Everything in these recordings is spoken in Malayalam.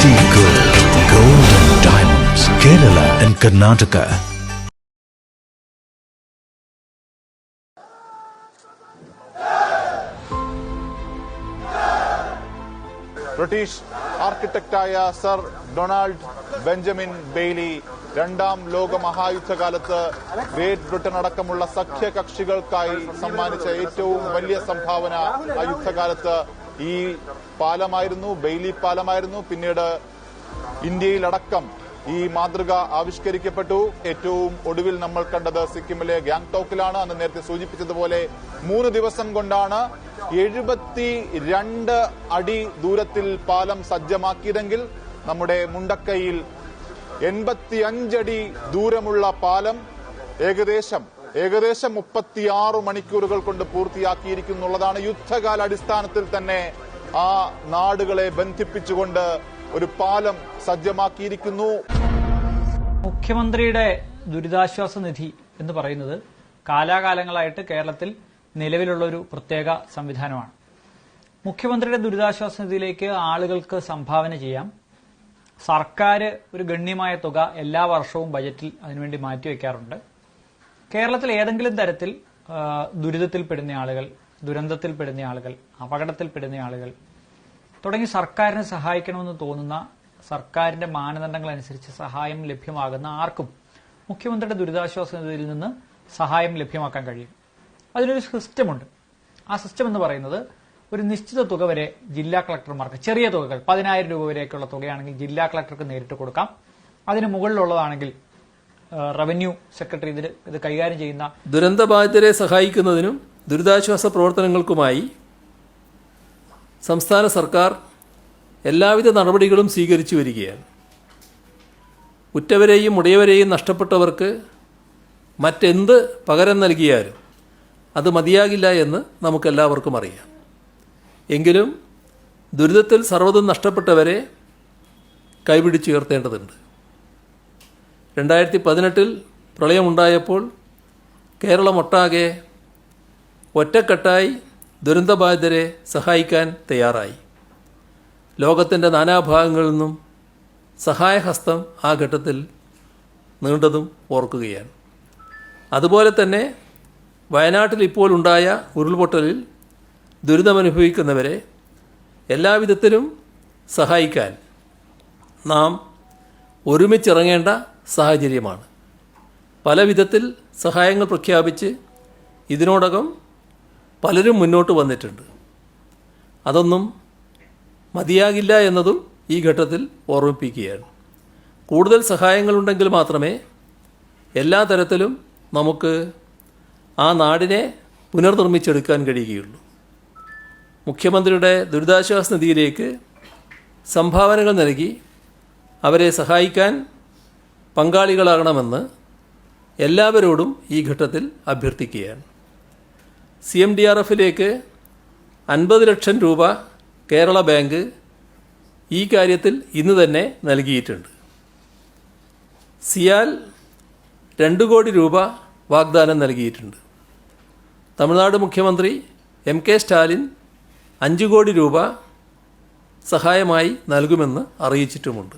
City Gold, Gold and Diamonds, Kerala and Karnataka. British ആർക്കിടെക്റ്റായ സർ ഡൊണാൾഡ് ബെഞ്ചമിൻ ബെയ്ലി രണ്ടാം ലോക മഹായുദ്ധകാലത്ത് ഗ്രേറ്റ് ബ്രിട്ടൻ അടക്കമുള്ള സഖ്യകക്ഷികൾക്കായി സമ്മാനിച്ച ഏറ്റവും വലിയ സംഭാവന ആ യുദ്ധകാലത്ത് ഈ പാലമായിരുന്നു, ബെയ്ലി പാലമായിരുന്നു. പിന്നീട് ഇന്ത്യയിലടക്കം ഈ മാതൃക ആവിഷ്കരിക്കപ്പെട്ടു. ഏറ്റവും ഒടുവിൽ നമ്മൾ കണ്ടത് സിക്കിമിലെ ഗാംഗ്ടോക്കിലാണ്. അന്ന് നേരത്തെ സൂചിപ്പിച്ചതുപോലെ 3 ദിവസം കൊണ്ടാണ് 72 അടി ദൂരത്തിൽ പാലം സജ്ജമാക്കിയതെങ്കിൽ നമ്മുടെ മുണ്ടക്കൈയിൽ 85 അടി ദൂരമുള്ള പാലം ഏകദേശം 36 മണിക്കൂറുകൾ കൊണ്ട് പൂർത്തിയാക്കിയിരിക്കുന്നുള്ളതാണ്. യുദ്ധകാല അടിസ്ഥാനത്തിൽ തന്നെ ആ നാടുകളെ ബന്ധിപ്പിച്ചുകൊണ്ട് ഒരു പാലം സജ്ജമാക്കിയിരിക്കുന്നു. മുഖ്യമന്ത്രിയുടെ ദുരിതാശ്വാസ നിധി എന്ന് പറയുന്നത് കാലാകാലങ്ങളായിട്ട് കേരളത്തിൽ നിലവിലുള്ള ഒരു പ്രത്യേക സംവിധാനമാണ്. മുഖ്യമന്ത്രിയുടെ ദുരിതാശ്വാസ നിധിയിലേക്ക് ആളുകൾക്ക് സംഭാവന ചെയ്യാം. സർക്കാർ ഒരു ഗണ്യമായ തുക എല്ലാ വർഷവും ബജറ്റിൽ അതിനുവേണ്ടി മാറ്റിവെക്കാറുണ്ട്. കേരളത്തിൽ ഏതെങ്കിലും തരത്തിൽ ദുരിതത്തിൽപ്പെടുന്ന ആളുകൾ, ദുരന്തത്തിൽപ്പെടുന്ന ആളുകൾ, അപകടത്തിൽപ്പെടുന്ന ആളുകൾ തുടങ്ങി സർക്കാരിനെ സഹായിക്കണമെന്ന് തോന്നുന്ന, സർക്കാരിന്റെ മാനദണ്ഡങ്ങൾ അനുസരിച്ച് സഹായം ലഭ്യമാകുന്ന ആർക്കും മുഖ്യമന്ത്രിയുടെ ദുരിതാശ്വാസ നിധിയിൽ നിന്ന് സഹായം ലഭ്യമാക്കാൻ കഴിയും. അതിനൊരു സിസ്റ്റമുണ്ട്. ആ സിസ്റ്റം എന്ന് പറയുന്നത് ഒരു നിശ്ചിത തുക വരെ ജില്ലാ കളക്ടർമാർക്ക്, ചെറിയ തുകകൾ 10,000 രൂപ വരെയൊക്കെയുള്ള തുകയാണെങ്കിൽ ജില്ലാ കളക്ടർക്ക് നേരിട്ട് കൊടുക്കാം. അതിന് മുകളിലുള്ളതാണെങ്കിൽ റവന്യൂ സെക്രട്ടറി ഇത് കൈകാര്യം ചെയ്യുന്ന ദുരന്തബാധിതരെ സഹായിക്കുന്നതിനും ദുരിതാശ്വാസ പ്രവർത്തനങ്ങൾക്കുമായി സംസ്ഥാന സർക്കാർ എല്ലാവിധ നടപടികളും സ്വീകരിച്ചു വരികയാണ്. ഉറ്റവരെയും ഉടയവരെയും നഷ്ടപ്പെട്ടവർക്ക് മറ്റെന്ത് പകരം നൽകിയാലും അത് മതിയാകില്ല എന്ന് നമുക്കെല്ലാവർക്കും അറിയാം. എങ്കിലും ദുരിതത്തിൽ സർവ്വതും നഷ്ടപ്പെട്ടവരെ കൈപിടിച്ചുയർത്തേണ്ടതുണ്ട്. 2018 പ്രളയമുണ്ടായപ്പോൾ കേരളമൊട്ടാകെ ഒറ്റക്കെട്ടായി ദുരന്തബാധിതരെ സഹായിക്കാൻ തയ്യാറായി. ലോകത്തിൻ്റെ നാനാഭാഗങ്ങളിൽ നിന്നും സഹായഹസ്തം ആ ഘട്ടത്തിൽ നീണ്ടതും ഓർക്കുകയാണ്. അതുപോലെ തന്നെ വയനാട്ടിൽ ഇപ്പോൾ ഉണ്ടായ ഉരുൾപൊട്ടലിൽ ദുരിതമനുഭവിക്കുന്നവരെ എല്ലാവിധത്തിലും സഹായിക്കാൻ നാം ഒരുമിച്ചിറങ്ങേണ്ട സാഹചര്യമാണ്. പല വിധത്തിൽ സഹായങ്ങൾ പ്രഖ്യാപിച്ച് ഇതിനോടകം പലരും മുന്നോട്ട് വന്നിട്ടുണ്ട്. അതൊന്നും മതിയാകില്ല എന്നതും ഈ ഘട്ടത്തിൽ ഓർമ്മിപ്പിക്കുകയാണ്. കൂടുതൽ സഹായങ്ങളുണ്ടെങ്കിൽ മാത്രമേ എല്ലാ തരത്തിലും നമുക്ക് ആ നാടിനെ പുനർനിർമ്മിച്ചെടുക്കാൻ കഴിയുകയുള്ളൂ. മുഖ്യമന്ത്രിയുടെ ദുരിതാശ്വാസ നിധിയിലേക്ക് സംഭാവനകൾ നൽകി അവരെ സഹായിക്കാൻ പങ്കാളികളാകണമെന്ന് എല്ലാവരോടും ഈ ഘട്ടത്തിൽ അഭ്യർത്ഥിക്കുകയാണ്. CMDRFിലേക്ക് 50 ലക്ഷം രൂപ കേരള ബാങ്ക് ഈ കാര്യത്തിൽ ഇന്ന് തന്നെ നൽകിയിട്ടുണ്ട്. സിയാൽ 2 കോടി രൂപ വാഗ്ദാനം നൽകിയിട്ടുണ്ട്. തമിഴ്നാട് മുഖ്യമന്ത്രി MK സ്റ്റാലിൻ 5 കോടി രൂപ സഹായമായി നൽകുമെന്ന് അറിയിച്ചിട്ടുമുണ്ട്.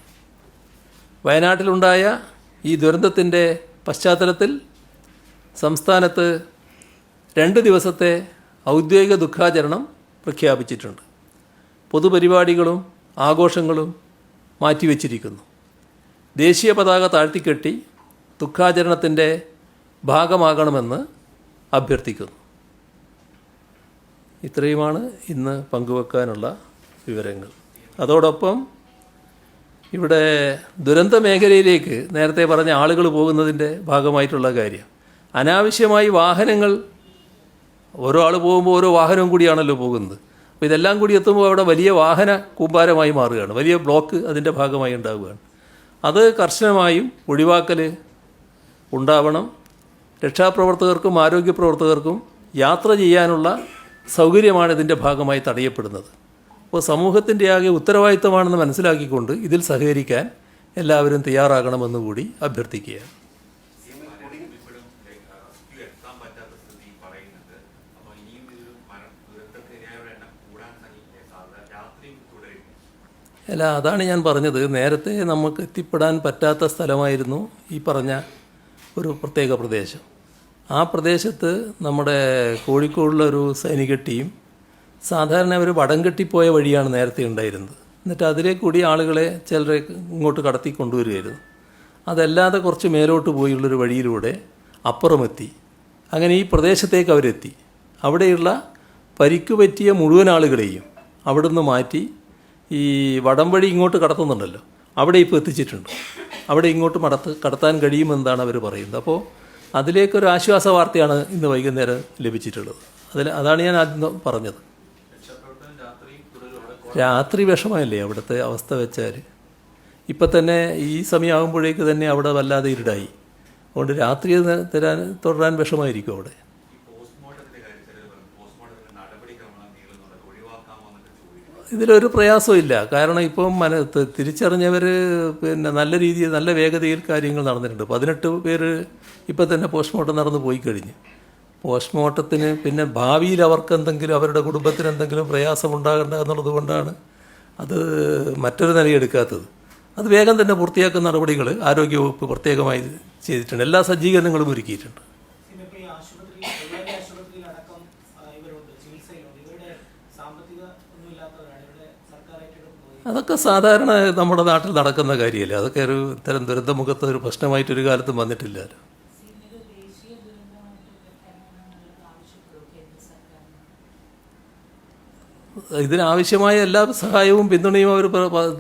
വയനാട്ടിലുണ്ടായ ഈ ദുരന്തത്തിൻ്റെ പശ്ചാത്തലത്തിൽ സംസ്ഥാനത്ത് 2 ദിവസത്തെ ഔദ്യോഗിക ദുഃഖാചരണം പ്രഖ്യാപിച്ചിട്ടുണ്ട്. പൊതുപരിപാടികളും ആഘോഷങ്ങളും മാറ്റിവെച്ചിരിക്കുന്നു. ദേശീയ പതാക താഴ്ത്തിക്കെട്ടി ദുഃഖാചരണത്തിൻ്റെ ഭാഗമാകണമെന്ന് അഭ്യർത്ഥിക്കുന്നു. ഇത്രയുമാണ് ഇന്ന് പങ്കുവെക്കാനുള്ള വിവരങ്ങൾ. അതോടൊപ്പം ഇവിടെ ദുരന്ത മേഖലയിലേക്ക് നേരത്തെ പറഞ്ഞ ആളുകൾ പോകുന്നതിൻ്റെ ഭാഗമായിട്ടുള്ള കാര്യം, അനാവശ്യമായി വാഹനങ്ങൾ, ഓരോ ആൾ പോകുമ്പോൾ ഓരോ വാഹനവും കൂടിയാണല്ലോ പോകുന്നത്. അപ്പോൾ ഇതെല്ലാം കൂടി എത്തുമ്പോൾ അവിടെ വലിയ വാഹന കൂമ്പാരമായി മാറുകയാണ്, വലിയ ബ്ലോക്ക് അതിൻ്റെ ഭാഗമായി ഉണ്ടാവുകയാണ്. അത് കർശനമായും ഒഴിവാക്കൽ ഉണ്ടാവണം. രക്ഷാപ്രവർത്തകർക്കും ആരോഗ്യ പ്രവർത്തകർക്കും യാത്ര ചെയ്യാനുള്ള സൗകര്യമാണ് ഇതിൻ്റെ ഭാഗമായി തടയപ്പെടുന്നത്. അപ്പോൾ സമൂഹത്തിൻ്റെ ആകെ ഉത്തരവാദിത്തമാണെന്ന് മനസ്സിലാക്കിക്കൊണ്ട് ഇതിൽ സഹകരിക്കാൻ എല്ലാവരും തയ്യാറാകണമെന്നുകൂടി അഭ്യർത്ഥിക്കുകയാണ്. അല്ല, അതാണ് ഞാൻ പറഞ്ഞത്. നേരത്തെ നമുക്ക് എത്തിപ്പെടാൻ പറ്റാത്ത സ്ഥലമായിരുന്നു ഈ പറഞ്ഞ ഒരു പ്രത്യേക പ്രദേശം. ആ പ്രദേശത്ത് നമ്മുടെ കോഴിക്കോടുള്ള ഒരു സൈനിക ടീം സാധാരണ അവർ വടം കെട്ടിപ്പോയ വഴിയാണ് നേരത്തെ ഉണ്ടായിരുന്നത്. എന്നിട്ട് അതിലെ കൂടി ആളുകളെ ചിലരെ ഇങ്ങോട്ട് കടത്തി കൊണ്ടുവരികയായിരുന്നു. അതല്ലാതെ കുറച്ച് മേലോട്ട് പോയുള്ളൊരു വഴിയിലൂടെ അപ്പുറമെത്തി. അങ്ങനെ ഈ പ്രദേശത്തേക്ക് അവരെത്തി. അവിടെയുള്ള പരിക്ക് പറ്റിയ മുഴുവൻ ആളുകളെയും അവിടെ നിന്ന് മാറ്റി ഈ വടം വഴി ഇങ്ങോട്ട് കടത്തുന്നുണ്ടല്ലോ, അവിടെ ഇപ്പോൾ എത്തിച്ചിട്ടുണ്ട്. അവിടെ ഇങ്ങോട്ട് കടത്താൻ കഴിയുമെന്നാണ് അവർ പറയുന്നത്. അപ്പോൾ അതിലേക്കൊരു ആശ്വാസ വാർത്തയാണ് ഇന്ന് വൈകുന്നേരം ലഭിച്ചിട്ടുള്ളത്. അതാണ് ഞാൻ ആദ്യം പറഞ്ഞത്. രാത്രി വിഷമമല്ലേ അവിടുത്തെ അവസ്ഥ വെച്ചാൽ. ഇപ്പം തന്നെ ഈ സമയമാകുമ്പോഴേക്ക് തന്നെ അവിടെ വല്ലാതെ ഇരുടായി. അതുകൊണ്ട് രാത്രി തുടരാൻ വിഷമമായിരിക്കും അവിടെ. ഇതിലൊരു പ്രയാസവും ഇല്ല. കാരണം ഇപ്പം തിരിച്ചറിഞ്ഞവർ പിന്നെ നല്ല രീതിയിൽ നല്ല വേഗതയിൽ കാര്യങ്ങൾ നടന്നിട്ടുണ്ട്. 18 പേര് ഇപ്പം തന്നെ പോസ്റ്റ്മോർട്ടം നടന്നു പോയി കഴിഞ്ഞു. പോസ്റ്റ്മോർട്ടത്തിന് പിന്നെ ഭാവിയിൽ അവർക്ക് എന്തെങ്കിലും അവരുടെ കുടുംബത്തിന് എന്തെങ്കിലും പ്രയാസം ഉണ്ടാകേണ്ട എന്നുള്ളത് കൊണ്ടാണ് അത് മറ്റൊരു നിലയെടുക്കാത്തത്. അത് വേഗം തന്നെ പൂർത്തിയാക്കുന്ന നടപടികൾ ആരോഗ്യവകുപ്പ് പ്രത്യേകമായി ചെയ്തിട്ടുണ്ട്. എല്ലാ സജ്ജീകരണങ്ങളും ഒരുക്കിയിട്ടുണ്ട്. അതൊക്കെ സാധാരണ നമ്മുടെ നാട്ടിൽ നടക്കുന്ന കാര്യമല്ലേ. അതൊക്കെ ഒരു ഇത്തരം ദുരന്തമുഖത്ത് ഒരു പ്രശ്നമായിട്ടൊരു കാലത്തും വന്നിട്ടില്ലല്ലോ. ഇതിനാവശ്യമായ എല്ലാ സഹായവും പിന്തുണയും അവർ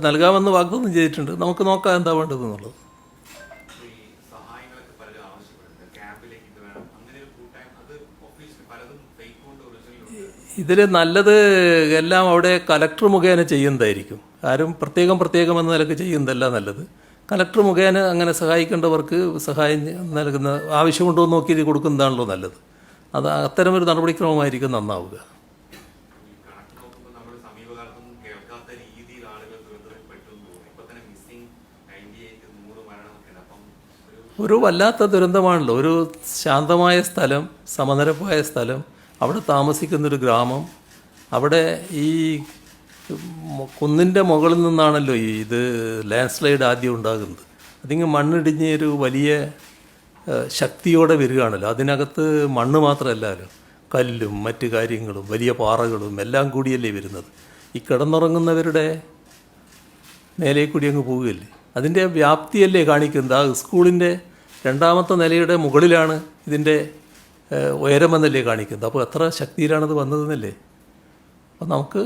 നൽകാമെന്ന് വാഗ്ദാനം ചെയ്തിട്ടുണ്ട്. നമുക്ക് നോക്കാം എന്താ വേണ്ടതെന്നുള്ളത്. ഇതിൽ നല്ലത് എല്ലാം അവിടെ കലക്ടർ മുഖേന ചെയ്യുന്നതായിരിക്കും. ആരും പ്രത്യേകം എന്ന നിലക്ക് ചെയ്യുന്നതല്ല നല്ലത്. കലക്ടർ മുഖേന അങ്ങനെ സഹായിക്കേണ്ടവർക്ക് സഹായം നൽകുന്ന ആവശ്യമുണ്ടോ എന്ന് നോക്കി കൊടുക്കുന്നതാണല്ലോ നല്ലത്. അത് അത്തരമൊരു നടപടിക്രമമായിരിക്കും നന്നാവുക. ഒരു വല്ലാത്ത ദുരന്തമാണല്ലോ. ഒരു ശാന്തമായ സ്ഥലം, സമനിരപ്പായ സ്ഥലം, അവിടെ താമസിക്കുന്നൊരു ഗ്രാമം, അവിടെ ഈ കുന്നിൻ്റെ മുകളിൽ നിന്നാണല്ലോ ഇത് ലാൻഡ് സ്ലൈഡ് ആദ്യം ഉണ്ടാകുന്നത്. അതിങ്ങ് മണ്ണിടിഞ്ഞ് ഒരു വലിയ ശക്തിയോടെ വരികയാണല്ലോ. അതിനകത്ത് മണ്ണ് മാത്രമല്ലല്ലോ, കല്ലും മറ്റു കാര്യങ്ങളും വലിയ പാറകളും എല്ലാം കൂടിയല്ലേ വരുന്നത്. ഈ കിടന്നുറങ്ങുന്നവരുടെ മേലെ കൂടി അങ്ങ് പോവുകയല്ലേ. അതിൻ്റെ വ്യാപ്തിയല്ലേ കാണിക്കുന്നത്. ആ സ്കൂളിൻ്റെ 2ാമത്തെ നിലയുടെ മുകളിലാണ് ഇതിൻ്റെ ഉയരമെന്നല്ലേ കാണിക്കുന്നത്. അപ്പോൾ എത്ര ശക്തിയിലാണത് വന്നതെന്നല്ലേ. അപ്പം നമുക്ക്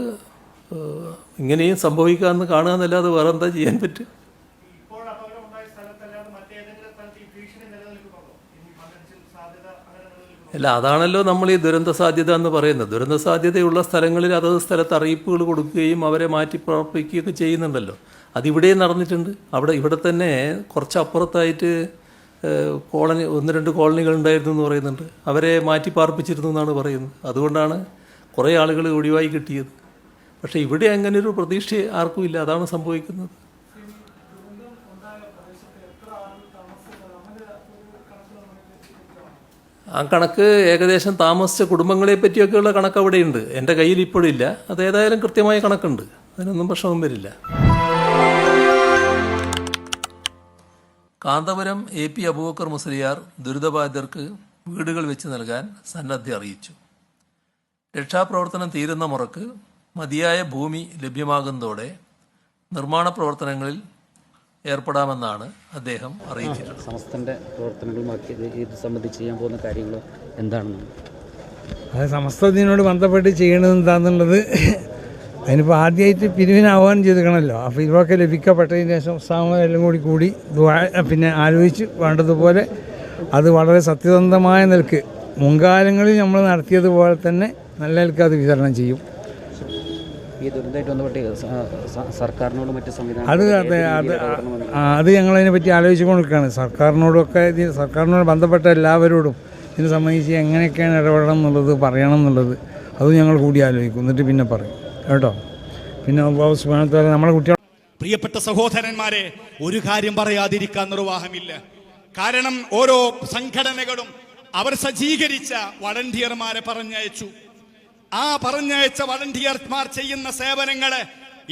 ഇങ്ങനെയും സംഭവിക്കാമെന്ന് കാണുക എന്നല്ലാതെ വേറെ എന്താ ചെയ്യാൻ പറ്റും. അല്ല, അതാണല്ലോ നമ്മൾ ഈ ദുരന്ത സാധ്യത എന്ന് പറയുന്നത്. ദുരന്ത സാധ്യതയുള്ള സ്ഥലങ്ങളിൽ അതത് സ്ഥലത്ത് അറിയിപ്പുകൾ കൊടുക്കുകയും അവരെ മാറ്റി പ്രവർത്തിക്കുകയൊക്കെ ചെയ്യുന്നുണ്ടല്ലോ. അതിവിടെയും നടന്നിട്ടുണ്ട്. ഇവിടെ തന്നെ കുറച്ചപ്പുറത്തായിട്ട് കോളനി 1-2 കോളനികൾ ഉണ്ടായിരുന്നു എന്ന് പറയുന്നുണ്ട്. അവരെ മാറ്റി പാർപ്പിച്ചിരുന്നു എന്നാണ് പറയുന്നത്. അതുകൊണ്ടാണ് കുറേ ആളുകൾ ഒഴിവായി കിട്ടിയത്. പക്ഷേ ഇവിടെ അങ്ങനെ ഒരു പ്രതീക്ഷ ആർക്കും ഇല്ല. അതാണ് സംഭവിക്കുന്നത്. ആ കണക്ക് ഏകദേശം താമസിച്ച കുടുംബങ്ങളെ പറ്റിയൊക്കെയുള്ള കണക്ക് അവിടെയുണ്ട്. എൻ്റെ കയ്യിൽ ഇപ്പോഴില്ല. അതേതായാലും കൃത്യമായ കണക്കുണ്ട്. അതിനൊന്നും പ്രശ്നവും വരില്ല. കാന്തപുരം AP അബൂബക്കർ മുസ്ലിയാർ ദുരിതബാധിതർക്ക് വീടുകൾ വെച്ച് നൽകാൻ സന്നദ്ധ അറിയിച്ചു. രക്ഷാപ്രവർത്തനം തീരുന്ന മുറക്ക് മതിയായ ഭൂമി ലഭ്യമാകുന്നതോടെ നിർമ്മാണ പ്രവർത്തനങ്ങളിൽ ഏർപ്പെടാമെന്നാണ് അദ്ദേഹം അറിയിച്ചിട്ടുള്ളത്. സമസ്തന്റെ പ്രവർത്തനങ്ങളുമാക്കി ഇത് സംബന്ധിച്ച് ചെയ്യാൻ പോകുന്ന കാര്യങ്ങൾ എന്താണെന്ന് അത് സമസ്ത ഇതിനോട് ബന്ധപ്പെട്ട് ചെയ്യണത് എന്താണെന്നുള്ളത് അതിനിപ്പോൾ ആദ്യമായിട്ട് പിരിവിനാവാൻ ചെയ്തിരിക്കണമല്ലോ. ആ പിരിവൊക്കെ ലഭിക്കപ്പെട്ടതിന് ശേഷം ഉത്സാഹമെല്ലാം കൂടി പിന്നെ ആലോചിച്ച് വേണ്ടതുപോലെ അത് വളരെ സത്യസന്ധമായ നിലക്ക് മുൻകാലങ്ങളിൽ നമ്മൾ നടത്തിയതുപോലെ തന്നെ നല്ല നിലക്ക് അത് വിതരണം ചെയ്യും. ഈ ദുരന്തമായിട്ട് ബന്ധപ്പെട്ട് സർക്കാരിനോട് മറ്റ് അത് ഞങ്ങളതിനെ പറ്റി ആലോചിച്ചുകൊണ്ടിരിക്കുകയാണ്. സർക്കാരിനോട് ബന്ധപ്പെട്ട എല്ലാവരോടും ഇതിനെ സംബന്ധിച്ച് എങ്ങനെയൊക്കെയാണ് ഇടപെടണം എന്നുള്ളത് പറയണം എന്നുള്ളത് അതും ഞങ്ങൾ കൂടി ആലോചിക്കും. എന്നിട്ട് പിന്നെ പറയും കേട്ടോ. പിന്നെ നമ്മളെ കുട്ടികൾ പ്രിയപ്പെട്ട സഹോദരന്മാരെ, ഒരു കാര്യം പറയാതിരിക്കാൻ നിർവാഹമില്ല. കാരണം ഓരോ സംഘടനകളും അവർ സജ്ജീകരിച്ച വളണ്ടിയർമാരെ പറഞ്ഞയച്ചു. ആ പറഞ്ഞയച്ച വളണ്ടിയർമാർ ചെയ്യുന്ന സേവനങ്ങളെ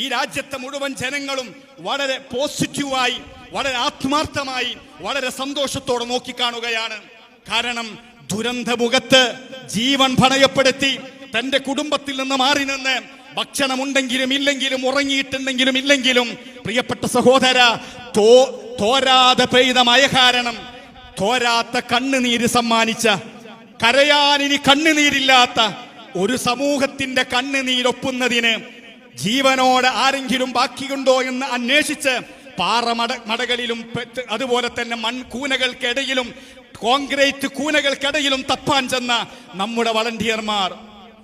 ഈ രാജ്യത്തെ മുഴുവൻ ജനങ്ങളും വളരെ പോസിറ്റീവായി, വളരെ ആത്മാർത്ഥമായി, വളരെ സന്തോഷത്തോടെ നോക്കിക്കാണുകയാണ്. കാരണം ദുരന്തമുഖത്ത് ജീവൻ പണയപ്പെടുത്തി തന്റെ കുടുംബത്തിൽ നിന്ന് മാറി നിന്ന് ഭക്ഷണമുണ്ടെങ്കിലും ഇല്ലെങ്കിലും, ഉറങ്ങിയിട്ടുണ്ടെങ്കിലും ഇല്ലെങ്കിലും, പ്രിയപ്പെട്ട സഹോദര, തോരാതെ പെയ്ത മഴ കാരണം തോരാത്ത കണ്ണുനീര് സമ്മാനിച്ച, കരയാനിനി കണ്ണുനീരില്ലാത്ത ഒരു സമൂഹത്തിന്റെ കണ്ണുനീരൊപ്പുന്നതിന് ജീവനോട് ആരെങ്കിലും ബാക്കിയുണ്ടോ എന്ന് അന്വേഷിച്ച് പാറമടകളിലും അതുപോലെ തന്നെ മൺകൂനകൾക്കിടയിലും കോൺക്രീറ്റ് കൂനകൾക്കിടയിലും തപ്പാൻ ചെന്ന നമ്മുടെ വളണ്ടിയർമാർ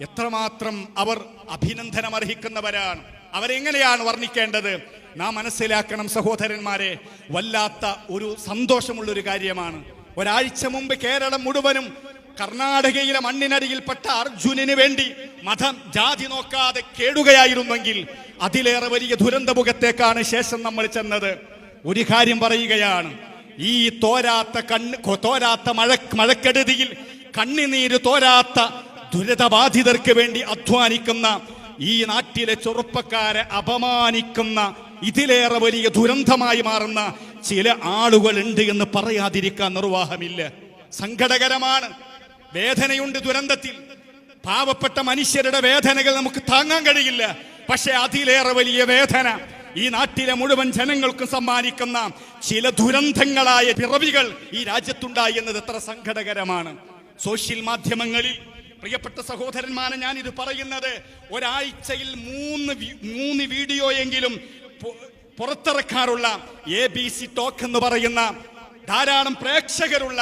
എത്രമാത്രം അവർ അഭിനന്ദനം അർഹിക്കുന്നവരാണ്. അവരെങ്ങനെയാണ് വർണ്ണിക്കേണ്ടത്? നാം മനസ്സിലാക്കണം സഹോദരന്മാരെ, വല്ലാത്ത ഒരു സന്തോഷമുള്ളൊരു കാര്യമാണ്. ഒരാഴ്ച മുമ്പ് കേരളം മുഴുവനും കർണാടകയിലെ മണ്ണിനടിയിൽപ്പെട്ട അർജുനന് വേണ്ടി മതം ജാതി നോക്കാതെ കേടുകയായിരുന്നെങ്കിൽ അതിലേറെ വലിയ ദുരന്തമുഖത്തേക്കാണ് ശേഷം നമ്മൾ ചെന്നത്. ഒരു കാര്യം പറയുകയാണ്, ഈ തോരാത്ത മഴക്കെടുതിയിൽ കണ്ണുനീര് തോരാത്ത ദുരിതബാധിതർക്ക് വേണ്ടി അധ്വാനിക്കുന്ന ഈ നാട്ടിലെ ചെറുപ്പക്കാരെ അപമാനിക്കുന്ന ഇതിലേറെ വലിയ ദുരന്തമായി മാറുന്ന ചില ആളുകളുണ്ട് എന്ന് പറയാതിരിക്കാൻ നിർവാഹമില്ല. സങ്കടകരമാണ്. വേദനയുണ്ട് ദുരന്തത്തിൽ. പാവപ്പെട്ട മനുഷ്യരുടെ വേദനകൾ നമുക്ക് താങ്ങാൻ കഴിയില്ല. പക്ഷെ അതിലേറെ വലിയ വേദന ഈ നാട്ടിലെ മുഴുവൻ ജനങ്ങൾക്കും സമ്മാനിക്കുന്ന ചില ദുരന്തങ്ങളായ പിറവികൾ ഈ രാജ്യത്തുണ്ടായി എന്നത് എത്ര സങ്കടകരമാണ്. സോഷ്യൽ മാധ്യമങ്ങളിൽ പ്രിയപ്പെട്ട സഹോദരന്മാരെ, ഞാൻ ഇത് പറയുന്നത്, ഒരാഴ്ചയിൽ മൂന്ന് വീഡിയോയെങ്കിലും പുറത്തിറക്കാറുള്ള ABC ടോക്ക് എന്ന് പറയുന്ന ധാരാളം പ്രേക്ഷകരുള്ള,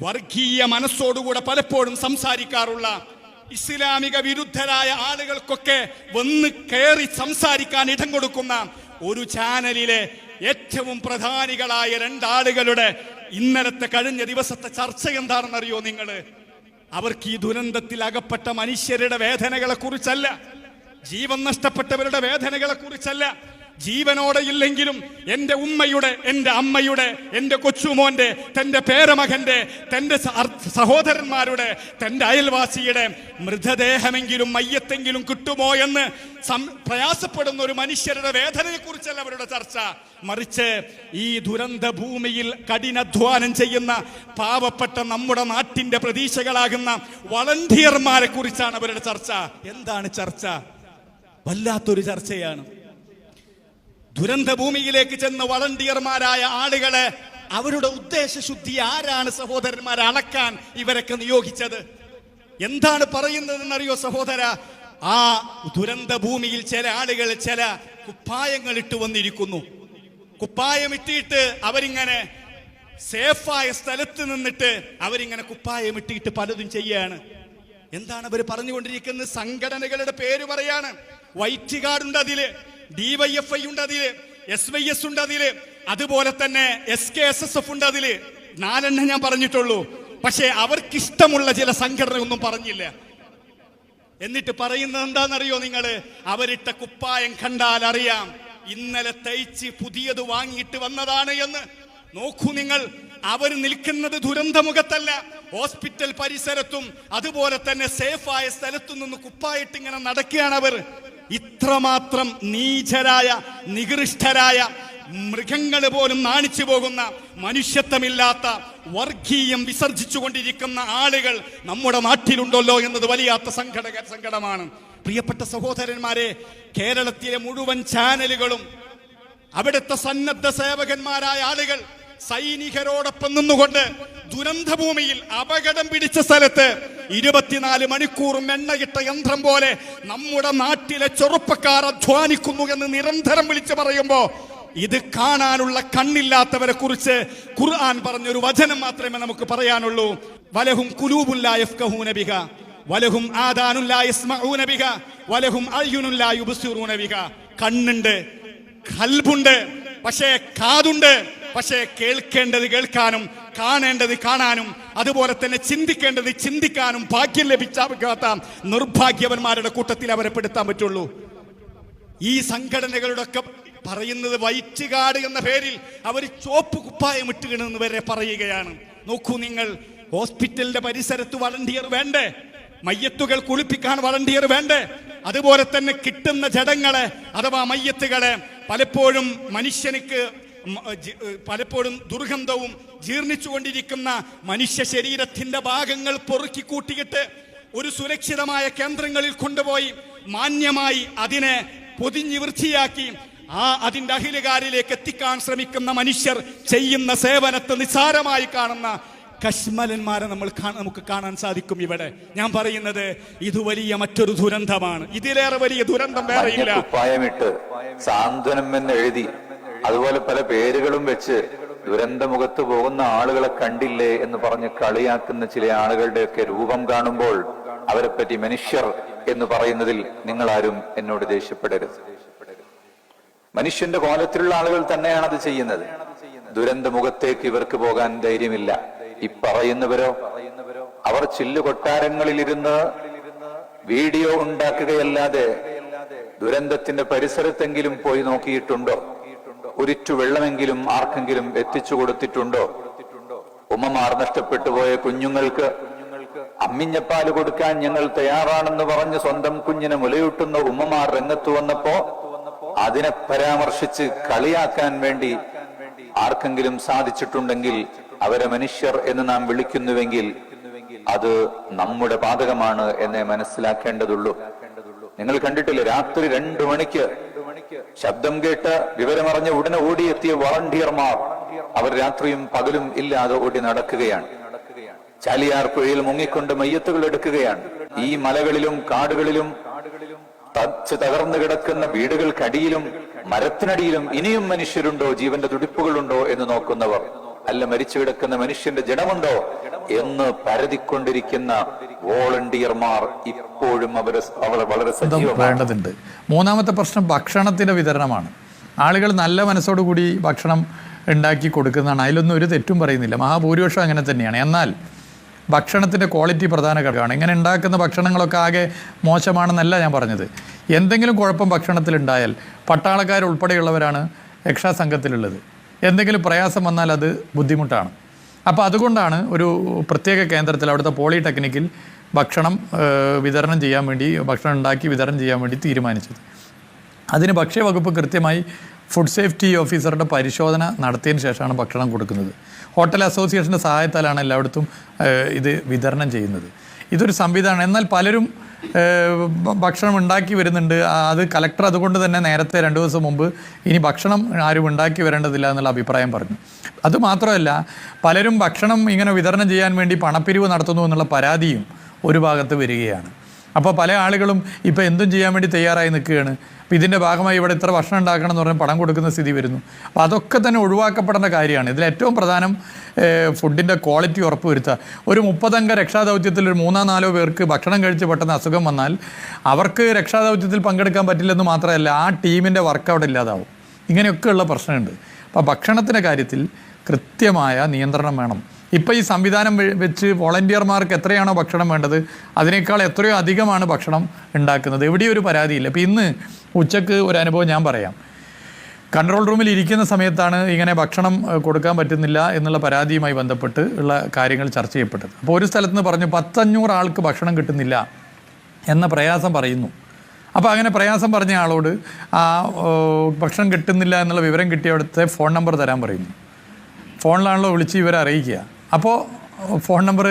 വർഗീയ മനസ്സോടുകൂടെ പലപ്പോഴും സംസാരിക്കാറുള്ള, ഇസ്ലാമിക വിരുദ്ധരായ ആളുകൾക്കൊക്കെ വന്ന് കയറി സംസാരിക്കാൻ ഇടം കൊടുക്കുന്ന ഒരു ചാനലിലെ ഏറ്റവും പ്രധാനികളായ രണ്ടാളുകളുടെ ഇന്നലത്തെ കഴിഞ്ഞ ദിവസത്തെ ചർച്ച എന്താണെന്നറിയോ നിങ്ങൾ? അവർക്ക് ഈ ദുരന്തത്തിൽ അകപ്പെട്ട മനുഷ്യരുടെ വേദനകളെ കുറിച്ചല്ല, ജീവൻ നഷ്ടപ്പെട്ടവരുടെ വേദനകളെ കുറിച്ചല്ല, ജീവനോടെ ഇല്ലെങ്കിലും എൻ്റെ ഉമ്മയുടെ, എൻ്റെ അമ്മയുടെ, എൻ്റെ കൊച്ചുമോന്റെ, തൻ്റെ പേരമകന്റെ, തൻ്റെ സഹോദരന്മാരുടെ, തൻ്റെ അയൽവാസിയുടെ മൃതദേഹമെങ്കിലും മയ്യത്തെങ്കിലും കിട്ടുമോ എന്ന് പ്രയാസപ്പെടുന്ന ഒരു മനുഷ്യരുടെ വേദനയെ കുറിച്ചല്ല അവരുടെ ചർച്ച. മറിച്ച് ഈ ദുരന്ത ഭൂമിയിൽ കഠിനാധ്വാനം ചെയ്യുന്ന പാവപ്പെട്ട നമ്മുടെ നാട്ടിന്റെ പ്രതീക്ഷകളാകുന്ന വളണ്ടിയർമാരെ കുറിച്ചാണ് അവരുടെ ചർച്ച. എന്താണ് ചർച്ച? വല്ലാത്തൊരു ചർച്ചയാണ്. ദുരന്ത ഭൂമിയിലേക്ക് ചെന്ന വളണ്ടിയർമാരായ ആളുകളെ, അവരുടെ ഉദ്ദേശശുദ്ധി ആരാണ് സഹോദരന്മാരെ അളക്കാൻ ഇവരൊക്കെ നിയോഗിച്ചത്? എന്താണ് പറയുന്നതെന്നറിയോ സഹോദര? ആ ദുരന്ത ഭൂമിയിൽ ചില ആളുകൾ ചില കുപ്പായങ്ങൾ ഇട്ട് വന്നിരിക്കുന്നു. കുപ്പായം ഇട്ടിട്ട് അവരിങ്ങനെ സേഫായ സ്ഥലത്ത് നിന്നിട്ട് അവരിങ്ങനെ കുപ്പായം ഇട്ടിട്ട് പലതും ചെയ്യാണ്. എന്താണ് അവർ പറഞ്ഞുകൊണ്ടിരിക്കുന്നത്? സംഘടനകളുടെ പേര് പറയാണ്. വൈറ്റ് ഗാർഡ് ഉണ്ട് അതില്, DYFI ഉണ്ട് അതില്, SYS ഉണ്ട് അതില്, അതുപോലെ തന്നെ SKSSF ഉണ്ട് അതില്. 4 ഞാൻ പറഞ്ഞിട്ടുള്ളൂ. പക്ഷെ അവർക്കിഷ്ടമുള്ള ചില സംഘടന ഒന്നും പറഞ്ഞില്ല. എന്നിട്ട് പറയുന്നത് എന്താണെന്നറിയോ നിങ്ങള്? അവരിട്ട കുപ്പായം കണ്ടാൽ അറിയാം ഇന്നലെ തയ്ച്ച് പുതിയത് വാങ്ങിയിട്ട് വന്നതാണ് എന്ന്. നോക്കൂ നിങ്ങൾ, അവർ നിൽക്കുന്നത് ദുരന്തമുഖത്തല്ല, ഹോസ്പിറ്റൽ പരിസരത്തും അതുപോലെ തന്നെ സേഫായ സ്ഥലത്തു നിന്ന് കുപ്പായിട്ട് ഇങ്ങനെ നടക്കുകയാണ് അവർ. ഇത്രമാത്രം നീചരായ, നികൃഷ്ടരായ, മൃഗങ്ങൾ പോലും നാണിച്ചു പോകുന്ന, മനുഷ്യത്വമില്ലാത്ത, വർഗീയം വിസർജിച്ചു കൊണ്ടിരിക്കുന്ന ആളുകൾ നമ്മുടെ നാട്ടിലുണ്ടല്ലോ എന്നത് വലിയാത്ത സങ്കടമാണ്. പ്രിയപ്പെട്ട സഹോദരന്മാരെ, കേരളത്തിലെ മുഴുവൻ ചാനലുകളും അവിടുത്തെ സന്നദ്ധ സേവകന്മാരായ ആളുകൾ സൈനികരോടൊപ്പം നിന്നുകൊണ്ട് ദുരന്തഭൂമിയിൽ അപകടം പിടിച്ച സ്ഥലത്ത് 24 മണിക്കൂറും എണ്ണയിട്ട യന്ത്രം പോലെ നമ്മുടെ നാട്ടിലെ ചെറുപ്പക്കാർ അധ്വാനിക്കുന്നു എന്ന് നിരന്തരം വിളിച്ചു പറയുമ്പോ ഇത് കാണാനുള്ള കണ്ണില്ലാത്തവരെ കുറിച്ച് ഖുർആൻ പറഞ്ഞൊരു വചനം മാത്രമേ നമുക്ക് പറയാനുള്ളൂ. വലഹും ഖുലൂബുൻ ലാ യഫ്ഖഹൂന ബിഹാ വലഹും ആദാനുൻ ലാ യസ്മഊന ബിഹാ വലഹും അയ്യുനുൻ ലാ യുബ്സിറൂന ബിഹാ. കണ്ണുണ്ട്, ഖൽബുണ്ട്, പക്ഷേ കാതുണ്ട്. പക്ഷേ കേൾക്കേണ്ടത് കേൾക്കാനും കാണേണ്ടത് കാണാനും അതുപോലെ തന്നെ ചിന്തിക്കേണ്ടത് ചിന്തിക്കാനും ഭാഗ്യം ലഭിച്ചാത്ത നിർഭാഗ്യവന്മാരുടെ കൂട്ടത്തിൽ അവരെ പെടുത്താൻ പറ്റുള്ളൂ. ഈ സംഘടനകളുടെ ഒക്കെ പറയുന്നത് വൈറ്റ് ഗാർഡ് എന്ന പേരിൽ അവർ ചോപ്പ് കുപ്പായം ഇട്ടുകണെന്ന് വരെ പറയുകയാണ്. നോക്കൂ നിങ്ങൾ, ഹോസ്പിറ്റലിന്റെ പരിസരത്ത് വളണ്ടിയർ വേണ്ടേ? മയ്യത്തുകൾ കുളിപ്പിക്കാൻ വളണ്ടിയർ വേണ്ടേ? അതുപോലെ തന്നെ കിട്ടുന്ന ജഡങ്ങളെ അഥവാ മയ്യത്തുകളെ പലപ്പോഴും മനുഷ്യനിക്ക് പലപ്പോഴും ദുർഗന്ധവും ജീർണിച്ചുകൊണ്ടിരിക്കുന്ന മനുഷ്യ ശരീരത്തിന്റെ ഭാഗങ്ങൾ പൊറുക്കി കൂട്ടിയിട്ട് ഒരു സുരക്ഷിതമായ കേന്ദ്രങ്ങളിൽ കൊണ്ടുപോയി മാന്യമായി അതിനെ പൊതിഞ്ഞ് വൃത്തിയാക്കി അതിന്റെ അഹിലുകാരിലേക്ക് എത്തിക്കാൻ ശ്രമിക്കുന്ന മനുഷ്യർ ചെയ്യുന്ന സേവനത്തെ നിസ്സാരമായി കാണുന്ന കശ്മലന്മാരെ നമുക്ക് കാണാൻ സാധിക്കും. ഇവിടെ ഞാൻ പറയുന്നത് ഇത് വലിയ മറ്റൊരു ദുരന്തമാണ്. ഇതിലേറെ വലിയ ദുരന്തം വേറെയില്ല. കുപ്പായമിട്ട് സാന്ത്വനം എന്ന് എഴുതി അതുപോലെ പല പേരുകളും വെച്ച് ദുരന്തമുഖത്ത് പോകുന്ന ആളുകളെ കണ്ടില്ലേ എന്ന് പറഞ്ഞ് കളിയാക്കുന്ന ചില ആളുകളുടെയൊക്കെ രൂപം കാണുമ്പോൾ അവരെ പറ്റി മനുഷ്യർ എന്ന് പറയുന്നതിൽ നിങ്ങളാരും എന്നോട് ദേഷ്യപ്പെടരുത്. മനുഷ്യന്റെ കോലത്തിലുള്ള ആളുകൾ തന്നെയാണ് അത് ചെയ്യുന്നത്. ദുരന്തമുഖത്തേക്ക് ഇവർക്ക് പോകാൻ ധൈര്യമില്ല. ഈ പറയുന്നവരോ അവർ ചില്ലുകൊട്ടാരങ്ങളിലിരുന്ന് വീഡിയോ ഉണ്ടാക്കുകയല്ലാതെ ദുരന്തത്തിന്റെ പരിസരത്തെങ്കിലും പോയി നോക്കിയിട്ടുണ്ടോ? ഒരിറ്റു വെള്ളമെങ്കിലും ആർക്കെങ്കിലും എത്തിച്ചു കൊടുത്തിട്ടുണ്ടോ? ഉമ്മമാർ നഷ്ടപ്പെട്ടു പോയ കുഞ്ഞുങ്ങൾക്ക് അമ്മിഞ്ഞപ്പാല് കൊടുക്കാൻ ഞങ്ങൾ തയ്യാറാണെന്ന് പറഞ്ഞ് സ്വന്തം കുഞ്ഞിനെ മുലയൂട്ടുന്ന ഉമ്മമാർ രംഗത്ത് വന്നപ്പോ അതിനെ പരാമർശിച്ച് കളിയാക്കാൻ വേണ്ടി ആർക്കെങ്കിലും സാധിച്ചിട്ടുണ്ടെങ്കിൽ അവരെ മനുഷ്യർ എന്ന് നാം വിളിക്കുന്നുവെങ്കിൽ അത് നമ്മുടെ പാതകമാണ് എന്നേ മനസ്സിലാക്കേണ്ടതുള്ളൂ. നിങ്ങൾ കണ്ടിട്ടില്ലേ, രാത്രി 2 മണിക്ക് ശബ്ദം കേട്ട് വിവരമറിഞ്ഞ ഉടനെ ഓടിയെത്തിയ വളണ്ടിയർമാർ അവർ രാത്രിയും പകലും ഇല്ലാതെ ഓടി നടക്കുകയാണ്. ചാലിയാർ പുഴയിൽ മുങ്ങിക്കൊണ്ട് മയ്യത്തുകൾ എടുക്കുകയാണ്. ഈ മലകളിലും കാടുകളിലും തകർന്നു കിടക്കുന്ന വീടുകൾക്കടിയിലും മരത്തിനടിയിലും ഇനിയും മനുഷ്യരുണ്ടോ, ജീവന്റെ തുടിപ്പുകളുണ്ടോ എന്ന് നോക്കുന്നവർ, അല്ല മരിച്ചു കിടക്കുന്ന മനുഷ്യന്റെ ജഡമുണ്ടോ എന്ന് പരതിക്കൊണ്ടിരിക്കുന്ന വോളണ്ടിയർമാർ ഇപ്പോഴും അവർ വളരെ വേണ്ടതുണ്ട്. മൂന്നാമത്തെ പ്രശ്നം ഭക്ഷണത്തിന്റെ വിതരണമാണ്. ആളുകൾ നല്ല മനസ്സോടുകൂടി ഭക്ഷണം ഉണ്ടാക്കി കൊടുക്കുന്നതാണ്. അതിലൊന്നും ഒരു തെറ്റും പറയുന്നില്ല, മഹാഭൂരിപക്ഷം അങ്ങനെ തന്നെയാണ്. എന്നാൽ ഭക്ഷണത്തിൻ്റെ ക്വാളിറ്റി പ്രധാന ഘടകമാണ്. ഇങ്ങനെ ഉണ്ടാക്കുന്ന ഭക്ഷണങ്ങളൊക്കെ ആകെ മോശമാണെന്നല്ല ഞാൻ പറഞ്ഞത്. എന്തെങ്കിലും കുഴപ്പം ഭക്ഷണത്തിലുണ്ടായാൽ പട്ടാളക്കാരുൾപ്പെടെയുള്ളവരാണ് രക്ഷാസംഘത്തിലുള്ളത്. എന്തെങ്കിലും പ്രയാസം വന്നാൽ അത് ബുദ്ധിമുട്ടാണ്. അപ്പോൾ അതുകൊണ്ടാണ് ഒരു പ്രത്യേക കേന്ദ്രത്തിൽ അവിടുത്തെ പോളിടെക്നിക്കിൽ ഭക്ഷണം വിതരണം ചെയ്യാൻ വേണ്ടി, ഭക്ഷണം ഉണ്ടാക്കി വിതരണം ചെയ്യാൻ വേണ്ടി തീരുമാനിച്ചത്. അതിന് ഭക്ഷ്യവകുപ്പ് കൃത്യമായി ഫുഡ് സേഫ്റ്റി ഓഫീസറുടെ പരിശോധന നടത്തിയതിന് ശേഷമാണ് ഭക്ഷണം കൊടുക്കുന്നത്. ഹോട്ടൽ അസോസിയേഷൻ്റെ സഹായത്താലാണ് എല്ലായിടത്തും ഇത് വിതരണം ചെയ്യുന്നത്. ഇതൊരു സംവിധാനം. എന്നാൽ പലരും ഭക്ഷണം ഉണ്ടാക്കി വരുന്നുണ്ട്. അത് കലക്ടർ അതുകൊണ്ട് തന്നെ നേരത്തെ 2 ദിവസം മുമ്പ് ഇനി ഭക്ഷണം ആരും ഉണ്ടാക്കി വരേണ്ടതില്ല എന്നുള്ള അഭിപ്രായം പറഞ്ഞു. അതുമാത്രമല്ല, പലരും ഭക്ഷണം ഇങ്ങനെ വിതരണം ചെയ്യാൻ വേണ്ടി പണപ്പിരിവ് നടത്തുന്നു എന്നുള്ള പരാതിയും ഒരു ഭാഗത്ത് വരികയാണ്. അപ്പോൾ പല ആളുകളും ഇപ്പോൾ എന്തും ചെയ്യാൻ വേണ്ടി തയ്യാറായി നിൽക്കുകയാണ്. അപ്പോൾ ഇതിൻ്റെ ഭാഗമായി ഇവിടെ ഇത്ര ഭക്ഷണം ഉണ്ടാക്കണം എന്ന് പറഞ്ഞാൽ പണം കൊടുക്കുന്ന സ്ഥിതി വരുന്നു. അപ്പോൾ അതൊക്കെ തന്നെ ഒഴിവാക്കപ്പെടേണ്ട കാര്യമാണ്. ഇതിൽ ഏറ്റവും പ്രധാനം ഫുഡിൻ്റെ ക്വാളിറ്റി ഉറപ്പുവരുത്തുക. ഒരു 30 അംഗ രക്ഷാദൗത്യത്തിൽ ഒരു 3-4 പേർക്ക് ഭക്ഷണം കഴിച്ച് പെട്ടെന്ന് അസുഖം വന്നാൽ അവർക്ക് രക്ഷാദൗത്യത്തിൽ പങ്കെടുക്കാൻ പറ്റില്ലെന്ന് മാത്രമല്ല, ആ ടീമിൻ്റെ വർക്ക് അവിടെ ഇല്ലാതാവും. ഇങ്ങനെയൊക്കെയുള്ള പ്രശ്നമുണ്ട്. അപ്പോൾ ഭക്ഷണത്തിൻ്റെ കാര്യത്തിൽ കൃത്യമായ നിയന്ത്രണം വേണം. ഇപ്പോൾ ഈ സംവിധാനം വെച്ച് വോളണ്ടിയർമാർക്ക് എത്രയാണോ ഭക്ഷണം വേണ്ടത് അതിനേക്കാൾ എത്രയോ അധികമാണ് ഭക്ഷണം ഉണ്ടാക്കുന്നത്. എവിടെയും ഒരു പരാതിയില്ല. ഇപ്പോൾ ഇന്ന് ഉച്ചക്ക് ഒരു അനുഭവം ഞാൻ പറയാം. കൺട്രോൾ റൂമിൽ ഇരിക്കുന്ന സമയത്താണ് ഇങ്ങനെ ഭക്ഷണം കൊടുക്കാൻ പറ്റുന്നില്ല എന്നുള്ള പരാതിയുമായി ബന്ധപ്പെട്ട് ഉള്ള കാര്യങ്ങൾ ചർച്ച ചെയ്യപ്പെട്ടത്. അപ്പോൾ ഒരു സ്ഥലത്ത് നിന്ന് പറഞ്ഞു 100-500 ആൾക്ക് ഭക്ഷണം കിട്ടുന്നില്ല എന്ന പ്രയാസം പറയുന്നു. അപ്പോൾ അങ്ങനെ പ്രയാസം പറഞ്ഞ ആളോട് ഭക്ഷണം കിട്ടുന്നില്ല എന്നുള്ള വിവരം കിട്ടിയ അവിടുത്തെ ഫോൺ നമ്പർ തരാൻ പറയുന്നു. ഫോണിലാണല്ലോ വിളിച്ച് ഇവരെ അറിയിക്കുക. അപ്പോൾ ഫോൺ നമ്പർ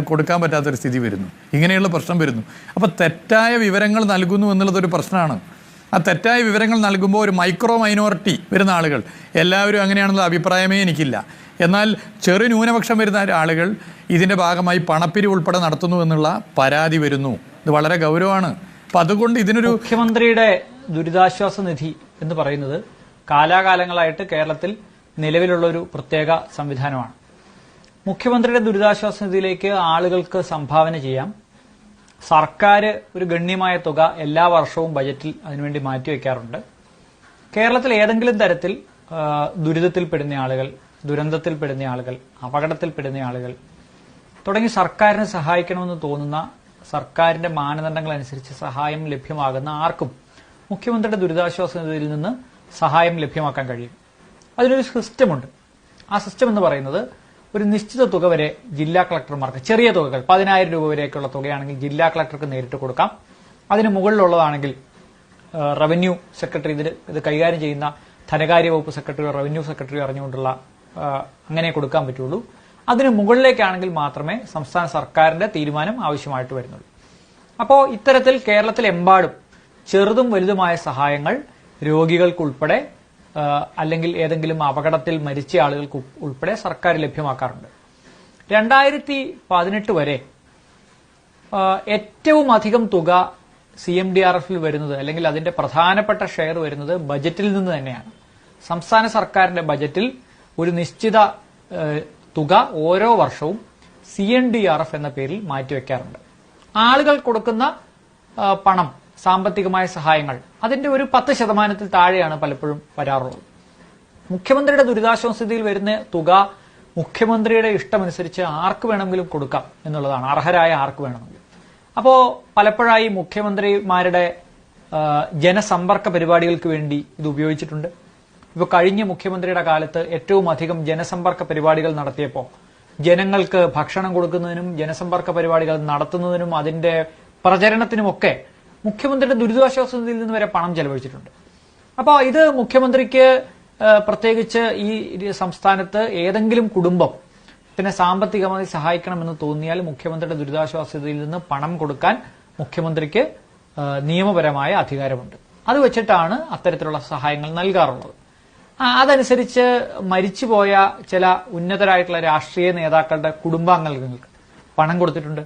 കൊടുക്കാൻ പറ്റാത്തൊരു സ്ഥിതി വരുന്നു. ഇങ്ങനെയുള്ള പ്രശ്നം വരുന്നു. അപ്പോൾ തെറ്റായ വിവരങ്ങൾ നൽകുന്നു എന്നുള്ളതൊരു പ്രശ്നമാണ്. ആ തെറ്റായ വിവരങ്ങൾ നൽകുമ്പോൾ ഒരു മൈനോറിറ്റി വരുന്ന ആളുകൾ, എല്ലാവരും അങ്ങനെയാണെന്നുള്ള അഭിപ്രായമേ എനിക്കില്ല. എന്നാൽ ചെറു ന്യൂനപക്ഷം വരുന്ന ആളുകൾ ഇതിൻ്റെ ഭാഗമായി പണപ്പിരിവ് ഉൾപ്പെടെ നടത്തുന്നു എന്നുള്ള പരാതി വരുന്നു. ഇത് വളരെ ഗൗരവമാണ്. അപ്പം അതുകൊണ്ട് ഇതിനൊരു മുഖ്യമന്ത്രിയുടെ ദുരിതാശ്വാസ നിധി എന്ന് പറയുന്നത് കാലാകാലങ്ങളായിട്ട് കേരളത്തിൽ നിലവിലുള്ള ഒരു പ്രത്യേക സംവിധാനമാണ്. മുഖ്യമന്ത്രിയുടെ ദുരിതാശ്വാസ നിധിയിലേക്ക് ആളുകൾക്ക് സംഭാവന ചെയ്യാം. സർക്കാർ ഒരു ഗണ്യമായ തുക എല്ലാ വർഷവും ബജറ്റിൽ അതിനുവേണ്ടി മാറ്റിവെക്കാറുണ്ട്. കേരളത്തിൽ ഏതെങ്കിലും തരത്തിൽ ദുരിതത്തിൽപ്പെടുന്ന ആളുകൾ, ദുരന്തത്തിൽപ്പെടുന്ന ആളുകൾ, അപകടത്തിൽപ്പെടുന്ന ആളുകൾ തുടങ്ങി സർക്കാരിനെ സഹായിക്കണമെന്ന് തോന്നുന്ന, സർക്കാരിന്റെ മാനദണ്ഡങ്ങൾ അനുസരിച്ച് സഹായം ലഭ്യമാകുന്ന ആർക്കും മുഖ്യമന്ത്രിയുടെ ദുരിതാശ്വാസ നിധിയിൽ നിന്ന് സഹായം ലഭ്യമാക്കാൻ കഴിയും. അതിനൊരു സിസ്റ്റമുണ്ട്. ആ സിസ്റ്റം എന്ന് പറയുന്നത് ഒരു നിശ്ചിത തുക വരെ ജില്ലാ കളക്ടർമാർക്ക്, ചെറിയ തുകകൾ 10,000 രൂപ വരെയൊക്കെയുള്ള തുകയാണെങ്കിൽ ജില്ലാ കളക്ടർക്ക് നേരിട്ട് കൊടുക്കാം. അതിന് മുകളിലുള്ളതാണെങ്കിൽ റവന്യൂ സെക്രട്ടറി ഇത് കൈകാര്യം ചെയ്യുന്ന ധനകാര്യ വകുപ്പ് സെക്രട്ടറിയോ റവന്യൂ സെക്രട്ടറിയോ അറിഞ്ഞുകൊണ്ടുള്ള അങ്ങനെ കൊടുക്കാൻ പറ്റുള്ളൂ. അതിന് മുകളിലേക്കാണെങ്കിൽ മാത്രമേ സംസ്ഥാന സർക്കാരിന്റെ തീരുമാനം ആവശ്യമായിട്ട് വരുന്നുള്ളൂ. അപ്പോൾ ഇത്തരത്തിൽ കേരളത്തിലെമ്പാടും ചെറുതും വലുതുമായ സഹായങ്ങൾ രോഗികൾക്കുൾപ്പെടെ അല്ലെങ്കിൽ ഏതെങ്കിലും അപകടത്തിൽ മരിച്ച ആളുകൾക്ക് ഉൾപ്പെടെ സർക്കാർ ലഭ്യമാക്കാറുണ്ട്. 2018 വരെ ഏറ്റവും അധികം തുക CMDRFൽ വരുന്നത് അല്ലെങ്കിൽ അതിന്റെ പ്രധാനപ്പെട്ട ഷെയർ വരുന്നത് ബജറ്റിൽ നിന്ന് തന്നെയാണ്. സംസ്ഥാന സർക്കാരിന്റെ ബജറ്റിൽ ഒരു നിശ്ചിത തുക ഓരോ വർഷവും CNDRF എന്ന പേരിൽ മാറ്റിവെക്കാറുണ്ട്. ആളുകൾ കൊടുക്കുന്ന പണം, സാമ്പത്തികമായ സഹായങ്ങൾ അതിന്റെ ഒരു 10% താഴെയാണ് പലപ്പോഴും വരാറുള്ളത്. മുഖ്യമന്ത്രിയുടെ ദുരിതാശ്വാസ നിധിയിൽ വരുന്ന തുക മുഖ്യമന്ത്രിയുടെ ഇഷ്ടമനുസരിച്ച് ആർക്ക് വേണമെങ്കിലും കൊടുക്കാം എന്നുള്ളതാണ്, അർഹരായ ആർക്ക് വേണമെങ്കിലും. അപ്പോ പലപ്പോഴായി മുഖ്യമന്ത്രിമാരുടെ ജനസമ്പർക്ക പരിപാടികൾക്ക് വേണ്ടി ഇത് ഉപയോഗിച്ചിട്ടുണ്ട്. ഇപ്പോൾ കഴിഞ്ഞ മുഖ്യമന്ത്രിയുടെ കാലത്ത് ഏറ്റവും അധികം ജനസമ്പർക്ക പരിപാടികൾ നടത്തിയപ്പോൾ ജനങ്ങൾക്ക് ഭക്ഷണം കൊടുക്കുന്നതിനും ജനസമ്പർക്ക പരിപാടികൾ നടത്തുന്നതിനും അതിന്റെ പ്രചരണത്തിനുമൊക്കെ മുഖ്യമന്ത്രിയുടെ ദുരിതാശ്വാസ നിധിയിൽ നിന്ന് വരെ പണം ചെലവഴിച്ചിട്ടുണ്ട്. അപ്പോൾ ഇത് മുഖ്യമന്ത്രിക്ക് പ്രത്യേകിച്ച് ഈ സംസ്ഥാനത്ത് ഏതെങ്കിലും കുടുംബം പിന്നെ സാമ്പത്തികമായി സഹായിക്കണമെന്ന് തോന്നിയാൽ മുഖ്യമന്ത്രിയുടെ ദുരിതാശ്വാസ നിധിയിൽ നിന്ന് പണം കൊടുക്കാൻ മുഖ്യമന്ത്രിക്ക് നിയമപരമായ അധികാരമുണ്ട്. അത് വെച്ചിട്ടാണ് അത്തരത്തിലുള്ള സഹായങ്ങൾ നൽകാറുള്ളത്. അതനുസരിച്ച് മരിച്ചുപോയ ചില ഉന്നതരായിട്ടുള്ള രാഷ്ട്രീയ നേതാക്കളുടെ കുടുംബാംഗങ്ങൾക്ക് പണം കൊടുത്തിട്ടുണ്ട്.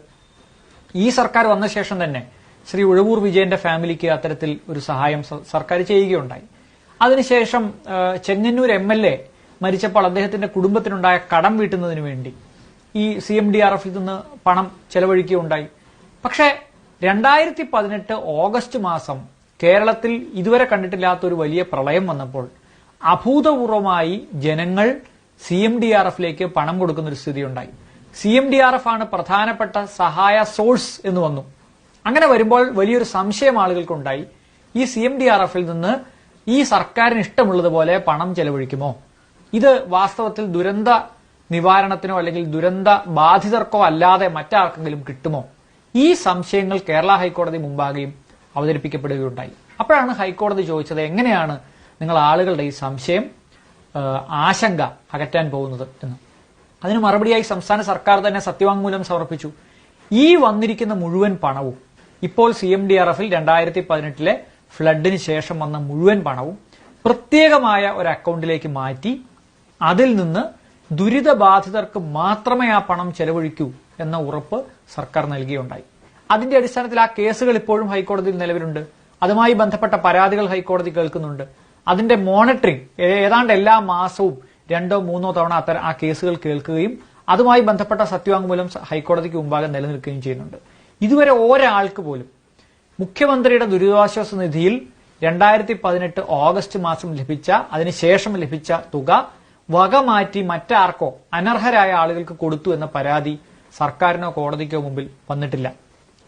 ഈ സർക്കാർ വന്ന ശേഷം തന്നെ ശ്രീ ഉഴവൂർ വിജയന്റെ ഫാമിലിക്ക് അത്തരത്തിൽ ഒരു സഹായം സർക്കാർ ചെയ്യുകയുണ്ടായി. അതിനുശേഷം ചെങ്ങന്നൂർ MLA മരിച്ചപ്പോൾ അദ്ദേഹത്തിന്റെ കുടുംബത്തിനുണ്ടായ കടം വീട്ടുന്നതിന് വേണ്ടി ഈ CMDRFൽ നിന്ന് പണം ചെലവഴിക്കുകയുണ്ടായി. പക്ഷേ 2018 ഓഗസ്റ്റ് മാസം കേരളത്തിൽ ഇതുവരെ കണ്ടിട്ടില്ലാത്ത ഒരു വലിയ പ്രളയം വന്നപ്പോൾ അഭൂതപൂർവമായി ജനങ്ങൾ CMDRFലേക്ക് പണം കൊടുക്കുന്ന ഒരു സ്ഥിതി ഉണ്ടായി. CMDRF ആണ് പ്രധാനപ്പെട്ട സഹായ സോഴ്സ് എന്ന് വന്നു. അങ്ങനെ വരുമ്പോൾ വലിയൊരു സംശയം ആളുകൾക്കുണ്ടായി, ഈ CMDRFൽ നിന്ന് ഈ സർക്കാരിന് ഇഷ്ടമുള്ളതുപോലെ പണം ചെലവഴിക്കുമോ? ഇത് വാസ്തവത്തിൽ ദുരന്ത നിവാരണത്തിനോ അല്ലെങ്കിൽ ദുരന്ത ബാധിതർക്കോ അല്ലാതെ മറ്റാർക്കെങ്കിലും കിട്ടുമോ? ഈ സംശയങ്ങൾ കേരള ഹൈക്കോടതി മുമ്പാകെയും അവതരിപ്പിക്കപ്പെടുകയുണ്ടായി. അപ്പോഴാണ് ഹൈക്കോടതി ചോദിച്ചത്, എങ്ങനെയാണ് നിങ്ങൾ ആളുകളുടെ ഈ സംശയം, ആശങ്ക അകറ്റാൻ പോകുന്നത് എന്ന്. അതിന് മറുപടിയായി സംസ്ഥാന സർക്കാർ തന്നെ സത്യവാങ്മൂലം സമർപ്പിച്ചു. ഈ വന്നിരിക്കുന്ന മുഴുവൻ പണവും ഇപ്പോൾ CMDRFൽ 2018 ഫ്ലഡിന് ശേഷം വന്ന മുഴുവൻ പണവും പ്രത്യേകമായ ഒരു അക്കൗണ്ടിലേക്ക് മാറ്റി അതിൽ നിന്ന് ദുരിതബാധിതർക്ക് മാത്രമേ ആ പണം ചെലവഴിക്കൂ എന്ന ഉറപ്പ് സർക്കാർ നൽകുകയുണ്ടായി. അതിന്റെ അടിസ്ഥാനത്തിൽ ആ കേസുകൾ ഇപ്പോഴും ഹൈക്കോടതിയിൽ നിലവിലുണ്ട്. അതുമായി ബന്ധപ്പെട്ട പരാതികൾ ഹൈക്കോടതി കേൾക്കുന്നുണ്ട്. അതിന്റെ മോണിറ്ററിംഗ് ഏതാണ്ട് എല്ലാ മാസവും 2-3 തവണ ആ കേസുകൾ കേൾക്കുകയും അതുമായി ബന്ധപ്പെട്ട സത്യവാങ്മൂലം ഹൈക്കോടതിക്ക് മുമ്പാകെ നിലനിൽക്കുകയും ചെയ്യുന്നുണ്ട്. ഇതുവരെ ഒരാൾക്ക് പോലും മുഖ്യമന്ത്രിയുടെ ദുരിതാശ്വാസ നിധിയിൽ 2018 ഓഗസ്റ്റ് മാസം ലഭിച്ച, അതിനുശേഷം ലഭിച്ച തുക വകമാറ്റി മറ്റാർക്കോ അനർഹരായ ആളുകൾക്ക് കൊടുത്തു എന്ന പരാതി സർക്കാരിനോ കോടതിക്കോ മുമ്പിൽ വന്നിട്ടില്ല.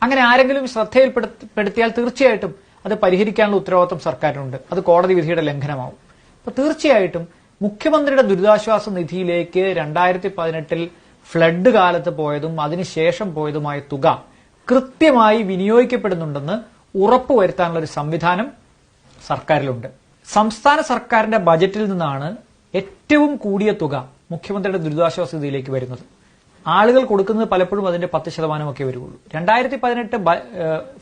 അങ്ങനെ ആരെങ്കിലും ശ്രദ്ധയിൽപ്പെടുത്തിയാൽ തീർച്ചയായിട്ടും അത് പരിഹരിക്കാനുള്ള ഉത്തരവാദിത്വം സർക്കാരിനുണ്ട്. അത് കോടതി വിധിയുടെ ലംഘനമാവും. അപ്പൊ തീർച്ചയായിട്ടും മുഖ്യമന്ത്രിയുടെ ദുരിതാശ്വാസ നിധിയിലേക്ക് 2018 ഫ്ലഡ് കാലത്ത് പോയതും അതിനുശേഷം പോയതുമായ തുക കൃത്യമായി വിനിയോഗിക്കപ്പെടുന്നുണ്ടെന്ന് ഉറപ്പുവരുത്താനുള്ള ഒരു സംവിധാനം സർക്കാരിലുണ്ട്. സംസ്ഥാന സർക്കാരിന്റെ ബജറ്റിൽ നിന്നാണ് ഏറ്റവും കൂടിയ തുക മുഖ്യമന്ത്രിയുടെ ദുരിതാശ്വാസ നിധിയിലേക്ക് വരുന്നത്. ആളുകൾ കൊടുക്കുന്നത് പലപ്പോഴും അതിന്റെ 10% ഒക്കെ വരുള്ളൂ. 2018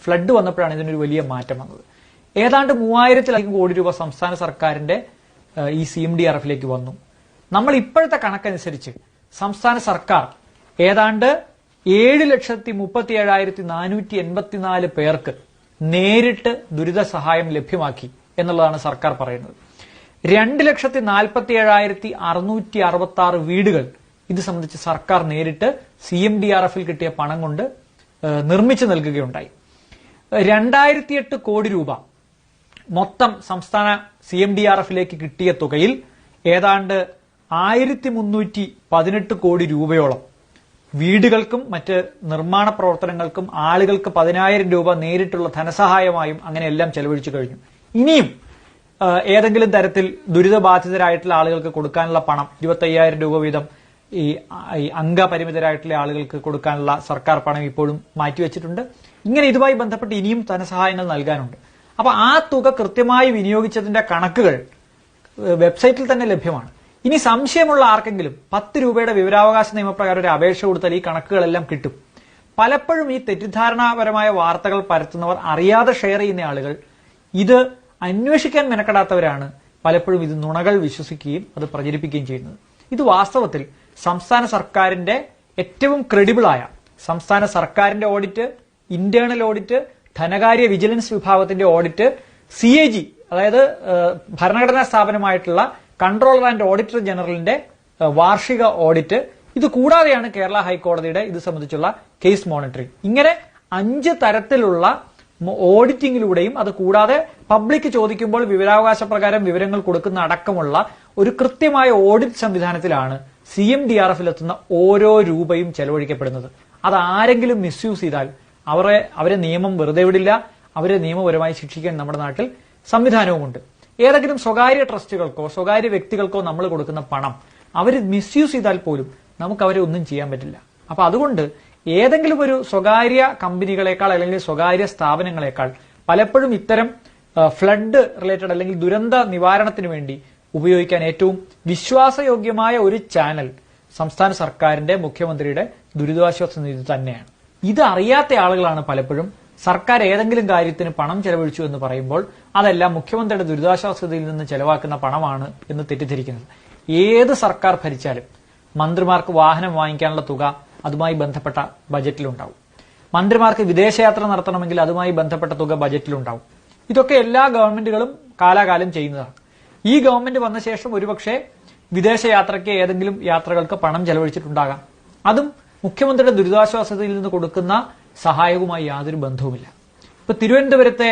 ഫ്ലഡ് വന്നപ്പോഴാണ് ഇതിനൊരു വലിയ മാറ്റം വന്നത്. ഏതാണ്ട് 3000-ലധികം കോടി രൂപ സംസ്ഥാന സർക്കാരിന്റെ ഈ CMDRFലേക്ക് വന്നു. നമ്മൾ ഇപ്പോഴത്തെ കണക്കനുസരിച്ച് സംസ്ഥാന സർക്കാർ ഏതാണ്ട് 7,37,484 പേർക്ക് നേരിട്ട് ദുരിത സഹായം ലഭ്യമാക്കി എന്നുള്ളതാണ് സർക്കാർ പറയുന്നത്. 2,47,666 വീടുകൾ ഇത് സംബന്ധിച്ച് സർക്കാർ നേരിട്ട് CMDRFൽ കിട്ടിയ പണം കൊണ്ട് നിർമ്മിച്ചു നൽകുകയുണ്ടായി. 2008 കോടി രൂപ മൊത്തം സംസ്ഥാന CMDRFലേക്ക് കിട്ടിയ തുകയിൽ ഏതാണ്ട് 1318 കോടി രൂപയോളം വീടുകൾക്കും മറ്റ് നിർമ്മാണ പ്രവർത്തനങ്ങൾക്കും ആളുകൾക്ക് 10,000 രൂപ നേരിട്ടുള്ള ധനസഹായമായും അങ്ങനെയെല്ലാം ചെലവഴിച്ചു കഴിഞ്ഞു. ഇനിയും ഏതെങ്കിലും തരത്തിൽ ദുരിതബാധിതരായിട്ടുള്ള ആളുകൾക്ക് കൊടുക്കാനുള്ള പണം 25,000 രൂപ വീതം ഈ അംഗപരിമിതരായിട്ടുള്ള ആളുകൾക്ക് കൊടുക്കാനുള്ള സർക്കാർ പണം ഇപ്പോഴും മാറ്റിവെച്ചിട്ടുണ്ട്. ഇങ്ങനെ ഇതുമായി ബന്ധപ്പെട്ട് ഇനിയും ധനസഹായങ്ങൾ നൽകാനുണ്ട്. അപ്പൊ ആ തുക കൃത്യമായി വിനിയോഗിച്ചതിന്റെ കണക്കുകൾ വെബ്സൈറ്റിൽ തന്നെ ലഭ്യമാണ്. ഇനി സംശയമുള്ള ആർക്കെങ്കിലും 10 രൂപയുടെ വിവരാവകാശ നിയമപ്രകാരം ഒരു അപേക്ഷ കൊടുത്താൽ ഈ കണക്കുകളെല്ലാം കിട്ടും. പലപ്പോഴും ഈ തെറ്റിദ്ധാരണാപരമായ വാർത്തകൾ പരത്തുന്നവർ, അറിയാതെ ഷെയർ ചെയ്യുന്ന ആളുകൾ, ഇത് അന്വേഷിക്കാൻ മെനക്കെടാത്തവരാണ് പലപ്പോഴും ഇത് നുണകൾ വിശ്വസിക്കുകയും അത് പ്രചരിപ്പിക്കുകയും ചെയ്യുന്നത്. ഇത് വാസ്തവത്തിൽ സംസ്ഥാന സർക്കാരിന്റെ ഏറ്റവും ക്രെഡിബിളായ സംസ്ഥാന സർക്കാരിന്റെ ഓഡിറ്റ്, ഇന്റേണൽ ഓഡിറ്റ്, ധനകാര്യ വിജിലൻസ് വിഭാഗത്തിന്റെ ഓഡിറ്റ്, CAG അതായത് ഭരണഘടനാ സ്ഥാപനമായിട്ടുള്ള കൺട്രോളർ ആൻഡ് ഓഡിറ്റർ ജനറലിന്റെ വാർഷിക ഓഡിറ്റ്, ഇത് കൂടാതെയാണ് കേരള ഹൈക്കോടതിയുടെ ഇത് സംബന്ധിച്ചുള്ള കേസ് മോണിറ്ററിംഗ്. ഇങ്ങനെ 5 തരത്തിലുള്ള ഓഡിറ്റിംഗിലൂടെയും അത് കൂടാതെ പബ്ലിക് ചോദിക്കുമ്പോൾ വിവരാവകാശ പ്രകാരം വിവരങ്ങൾ കൊടുക്കുന്ന അടക്കമുള്ള ഒരു കൃത്യമായ ഓഡിറ്റ് സംവിധാനത്തിലാണ് CMDRF എത്തുന്ന ഓരോ രൂപയും ചെലവഴിക്കപ്പെടുന്നത്. അത് ആരെങ്കിലും മിസ്യൂസ് ചെയ്താൽ അവരെ നിയമം വെറുതെ വിടില്ല. അവരെ നിയമപരമായി ശിക്ഷിക്കാൻ നമ്മുടെ നാട്ടിൽ സംവിധാനവുമുണ്ട്. ഏതെങ്കിലും സ്വകാര്യ ട്രസ്റ്റുകൾക്കോ സ്വകാര്യ വ്യക്തികൾക്കോ നമ്മൾ കൊടുക്കുന്ന പണം അവർ മിസ്യൂസ് ചെയ്താൽ പോലും നമുക്ക് അവരെ ഒന്നും ചെയ്യാൻ പറ്റില്ല. അപ്പൊ അതുകൊണ്ട് ഏതെങ്കിലും ഒരു സ്വകാര്യ കമ്പനികളെക്കാൾ അല്ലെങ്കിൽ സ്വകാര്യ സ്ഥാപനങ്ങളെക്കാൾ പലപ്പോഴും ഇത്തരം ഫ്ലഡ് റിലേറ്റഡ് അല്ലെങ്കിൽ ദുരന്ത നിവാരണത്തിന് വേണ്ടി ഉപയോഗിക്കാൻ ഏറ്റവും വിശ്വാസയോഗ്യമായ ഒരു ചാനൽ സംസ്ഥാന സർക്കാരിന്റെ മുഖ്യമന്ത്രിയുടെ ദുരിതാശ്വാസ നിധി തന്നെയാണ്. ഇത് അറിയാത്ത ആളുകളാണ് പലപ്പോഴും സർക്കാർ ഏതെങ്കിലും കാര്യത്തിന് പണം ചെലവഴിച്ചു എന്ന് പറയുമ്പോൾ അതെല്ലാം മുഖ്യമന്ത്രിയുടെ ദുരിതാശ്വാസ നിധിയിൽ നിന്ന് ചെലവാക്കുന്ന പണമാണ് എന്ന് തെറ്റിദ്ധരിക്കുന്നത്. ഏത് സർക്കാർ ഭരിച്ചാലും മന്ത്രിമാർക്ക് വാഹനം വാങ്ങിക്കാനുള്ള തുക അതുമായി ബന്ധപ്പെട്ട ബജറ്റിലുണ്ടാവും. മന്ത്രിമാർക്ക് വിദേശയാത്ര നടത്തണമെങ്കിൽ അതുമായി ബന്ധപ്പെട്ട തുക ബജറ്റിലുണ്ടാവും. ഇതൊക്കെ എല്ലാ ഗവൺമെന്റുകളും കാലാകാലം ചെയ്യുന്നതാണ്. ഈ ഗവൺമെന്റ് വന്ന ശേഷം ഒരുപക്ഷെ വിദേശയാത്രയ്ക്ക് ഏതെങ്കിലും യാത്രകൾക്ക് പണം ചെലവഴിച്ചിട്ടുണ്ടാകാം. അതും മുഖ്യമന്ത്രിയുടെ ദുരിതാശ്വാസത്തിൽ നിന്ന് കൊടുക്കുന്ന സഹായവുമായി യാതൊരു ബന്ധവുമില്ല. ഇപ്പൊ തിരുവനന്തപുരത്തെ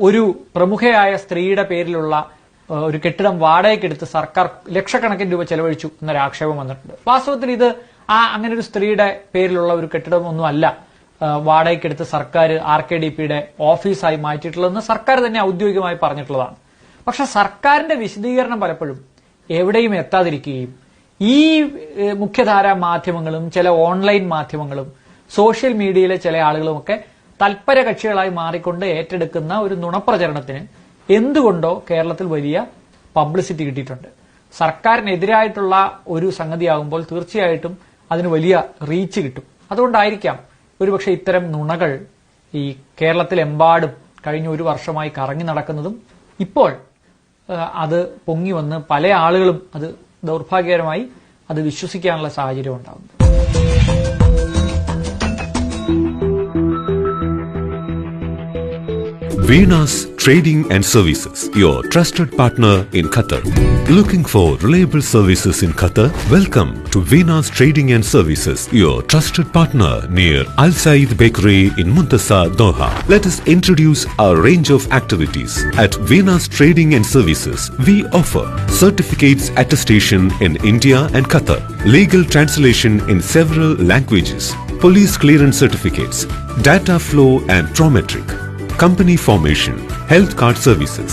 ഒരു പ്രമുഖയായ സ്ത്രീയുടെ പേരിലുള്ള ഒരു കെട്ടിടം വാടകയ്ക്കെടുത്ത് സർക്കാർ ലക്ഷക്കണക്കിന് രൂപ ചെലവഴിച്ചു എന്നൊരു ആക്ഷേപം വന്നിട്ടുണ്ട്. വാസ്തവത്തിൽ ഇത് അങ്ങനെ ഒരു സ്ത്രീയുടെ പേരിലുള്ള ഒരു കെട്ടിടമൊന്നും അല്ല വാടകയ്ക്കെടുത്ത് സർക്കാർ RKDPയുടെ ഓഫീസായി മാറ്റിയിട്ടുള്ളതെന്ന് സർക്കാർ തന്നെ ഔദ്യോഗികമായി പറഞ്ഞിട്ടുള്ളതാണ്. പക്ഷെ സർക്കാരിന്റെ വിശദീകരണം പലപ്പോഴും എവിടെയും എത്താതിരിക്കുകയും ഈ മുഖ്യധാരാ മാധ്യമങ്ങളും ചില ഓൺലൈൻ മാധ്യമങ്ങളും സോഷ്യൽ മീഡിയയിലെ ചില ആളുകളുമൊക്കെ തൽപര കക്ഷികളായി മാറിക്കൊണ്ട് ഏറ്റെടുക്കുന്ന ഒരു നുണപ്രചരണത്തിന് എന്തുകൊണ്ടോ കേരളത്തിൽ വലിയ പബ്ലിസിറ്റി കിട്ടിയിട്ടുണ്ട്. സർക്കാരിനെതിരായിട്ടുള്ള ഒരു സംഗതിയാകുമ്പോൾ തീർച്ചയായിട്ടും അതിന് വലിയ റീച്ച് കിട്ടും. അതുകൊണ്ടായിരിക്കാം ഒരുപക്ഷെ ഇത്തരം നുണകൾ ഈ കേരളത്തിലെമ്പാടും കഴിഞ്ഞ ഒരു വർഷമായി കറങ്ങി നടക്കുന്നതും ഇപ്പോൾ അത് പൊങ്ങി വന്ന് പല ആളുകളും അത് ദൗർഭാഗ്യകരമായി അത് വിശ്വസിക്കാനുള്ള സാഹചര്യം ഉണ്ടാകുന്നു. Venus Trading and Services, your trusted partner in Qatar. Looking for reliable services in Qatar? Welcome to Venus Trading and Services, your trusted partner near Al Said Bakery in Muntasa, Doha. Let us introduce our range of activities. At Venus Trading and Services, we offer certificates attestation in India and Qatar, legal translation in several languages, police clearance certificates, data flow and Prometric, company formation, health card services.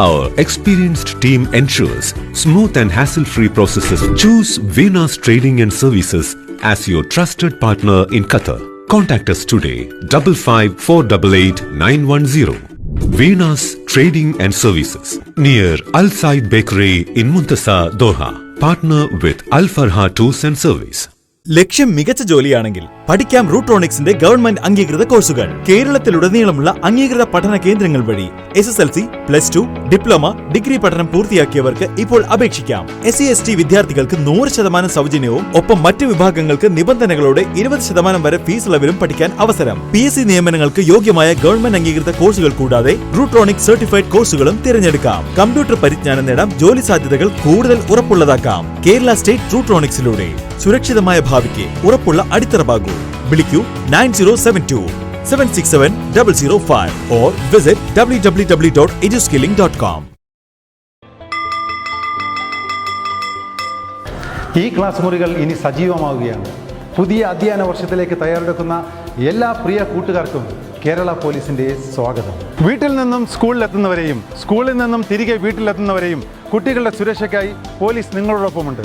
Our experienced team ensures smooth and hassle-free processes. Choose Venus Trading and Services as your trusted partner in Qatar. Contact us today 55488910. Venus Trading and Services near Al Said Bakery in Muntasa, Doha. Partner with Al Farha Tours and Service. ലക്ഷ്യം മികച്ച ജോലിയാണെങ്കിൽ പഠിക്കാം റൂട്രോണിക്സിന്റെ ഗവൺമെന്റ് അംഗീകൃത കോഴ്സുകൾ. കേരളത്തിലുടനീളമുള്ള അംഗീകൃത പഠന കേന്ദ്രങ്ങൾ വഴി SSLC, +2, ഡിപ്ലോമ, ഡിഗ്രി പഠനം പൂർത്തിയാക്കിയവർക്ക് ഇപ്പോൾ അപേക്ഷിക്കാം. SC/ST വിദ്യാർത്ഥികൾക്ക് 100% സൗജന്യവും ഒപ്പം മറ്റ് വിഭാഗങ്ങൾക്ക് നിബന്ധനകളോടെ 20% വരെ ഫീസ് ഇളവിലും പഠിക്കാൻ അവസരം. PSC നിയമനങ്ങൾക്ക് യോഗ്യമായ ഗവൺമെന്റ് അംഗീകൃത കോഴ്സുകൾ കൂടാതെ റൂട്രോണിക്സ് സർട്ടിഫൈഡ് കോഴ്സുകളും തിരഞ്ഞെടുക്കാം. കമ്പ്യൂട്ടർ പരിജ്ഞാനം നേടാം, ജോലി സാധ്യതകൾ കൂടുതൽ ഉറപ്പുള്ളതാക്കാം. കേരള സ്റ്റേറ്റ് റൂട്രോണിക്സിലൂടെ സുരക്ഷിതമായ ഭാവിക്ക് ഉറപ്പുള്ള അടിത്തറ. വിളിക്കൂ 9072 or visit www.eduskilling.com. ഈ ക്ലാസ് മുറികൾ ഇനി സജീവമാവുകയാണ്. പുതിയ അധ്യയന വർഷത്തിലേക്ക് തയ്യാറെടുക്കുന്ന എല്ലാ പ്രിയ കൂട്ടുകാർക്കും കേരള പോലീസിന്റെ സ്വാഗതം. വീട്ടിൽ നിന്നും സ്കൂളിലെത്തുന്നവരെയും സ്കൂളിൽ നിന്നും തിരികെ വീട്ടിലെത്തുന്നവരെയും കുട്ടികളുടെ സുരക്ഷയ്ക്കായി പോലീസ് നിങ്ങളോടൊപ്പമുണ്ട്.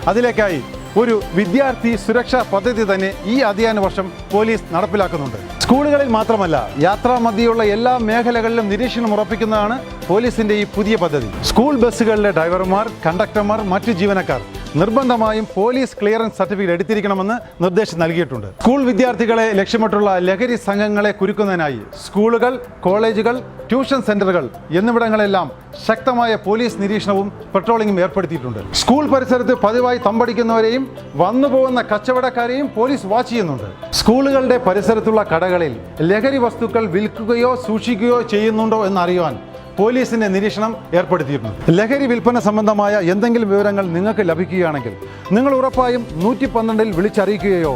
അതിലേക്കായി ഒരു വിദ്യാർത്ഥി സുരക്ഷാ പദ്ധതി തന്നെ ഈ അധ്യയന വർഷം പോലീസ് നടപ്പിലാക്കുന്നുണ്ട്. സ്കൂളുകളിൽ മാത്രമല്ല, യാത്രാമധ്യയുള്ള എല്ലാ മേഖലകളിലും നിരീക്ഷണം ഉറപ്പിക്കുന്നതാണ് പോലീസിന്റെ ഈ പുതിയ പദ്ധതി. സ്കൂൾ ബസ്സുകളിലെ ഡ്രൈവർമാർ, കണ്ടക്ടർമാർ, മറ്റു ജീവനക്കാർ നിർബന്ധമായും പോലീസ് ക്ലിയറൻസ് സർട്ടിഫിക്കറ്റ് എടുത്തിരിക്കണമെന്ന് നിർദ്ദേശം നൽകിയിട്ടുണ്ട്. സ്കൂൾ വിദ്യാർത്ഥികളെ ലക്ഷ്യമിട്ടുള്ള ലഹരി സംഘങ്ങളെ കുരുക്കുന്നതിനായി സ്കൂളുകൾ, കോളേജുകൾ, ട്യൂഷൻ സെന്ററുകൾ എന്നിവിടങ്ങളെല്ലാം ശക്തമായ പോലീസ് നിരീക്ഷണവും പെട്രോളിംഗും ഏർപ്പെടുത്തിയിട്ടുണ്ട്. സ്കൂൾ പരിസരത്ത് പതിവായി തമ്പടിക്കുന്നവരെയും വന്നുപോകുന്ന കച്ചവടക്കാരെയും പോലീസ് വാച്ച് ചെയ്യുന്നുണ്ട്. സ്കൂളുകളുടെ പരിസരത്തുള്ള കടകളിൽ ലഹരി വസ്തുക്കൾ വിൽക്കുകയോ സൂക്ഷിക്കുകയോ ചെയ്യുന്നുണ്ടോ എന്നറിയുവാൻ പോലീസിന്റെ നിരീക്ഷണം ഏർപ്പെടുത്തിയിട്ടുണ്ട്. ലഹരി വിൽപ്പന സംബന്ധമായ എന്തെങ്കിലും വിവരങ്ങൾ നിങ്ങൾക്ക് ലഭിക്കുകയാണെങ്കിൽ നിങ്ങൾ ഉറപ്പായും 112 വിളിച്ചറിയിക്കുകയോ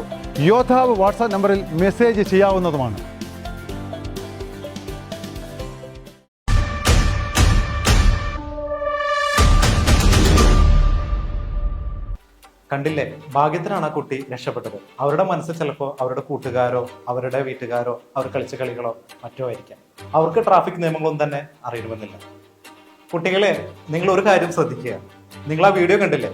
യോദ്ധാവ് വാട്സാപ്പ് നമ്പറിൽ മെസ്സേജ് ചെയ്യാവുന്നതുമാണ്. കണ്ടില്ലേ, ഭാഗ്യത്തിനാണ് ആ കുട്ടി രക്ഷപ്പെട്ടത്. അവരുടെ മനസ്സിൽ ചിലപ്പോൾ അവരുടെ കൂട്ടുകാരോ അവരുടെ വീട്ടുകാരോ അവർ കളിച്ച കളികളോ മറ്റോ ആയിരിക്കാം. അവർക്ക് ട്രാഫിക് നിയമങ്ങളൊന്നും തന്നെ അറിയണമെന്നില്ല. കുട്ടികളെ, നിങ്ങൾ ഒരു കാര്യം ശ്രദ്ധിക്കുക. നിങ്ങൾ ആ വീഡിയോ കണ്ടില്ലേ?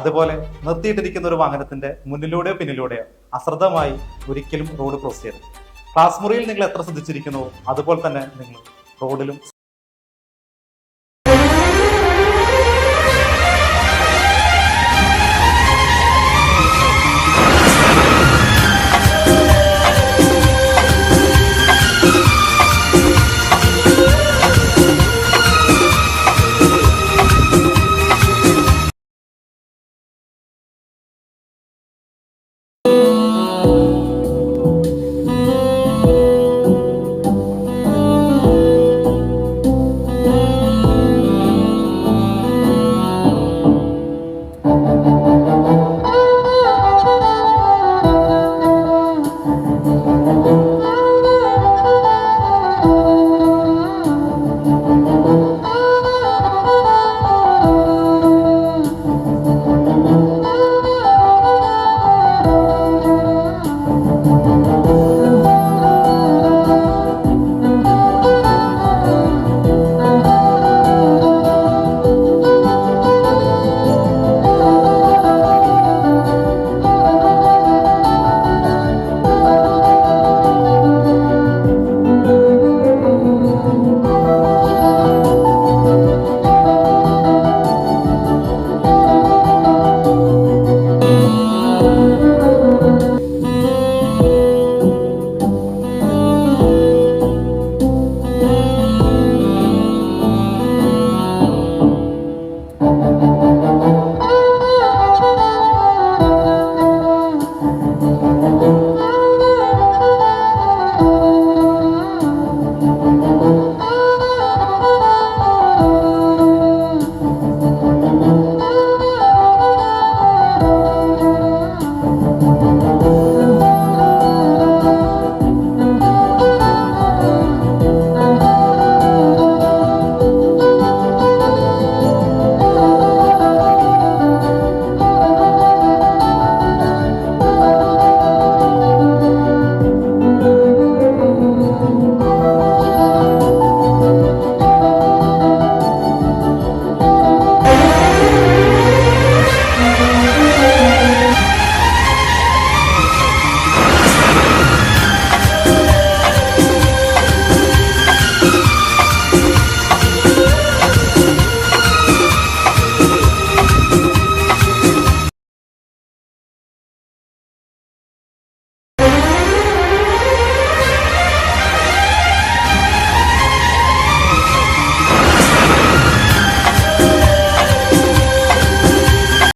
അതുപോലെ നിർത്തിയിട്ടിരിക്കുന്ന ഒരു വാഹനത്തിന്റെ മുന്നിലൂടെയോ പിന്നിലൂടെയോ അശ്രദ്ധമായി ഒരിക്കലും റോഡ് ക്രോസ് ചെയ്യരുത്. ക്ലാസ് മുറിയിൽ നിങ്ങൾ എത്ര ശ്രദ്ധിച്ചിരിക്കുന്നു അതുപോലെ തന്നെ നിങ്ങൾ റോഡിലും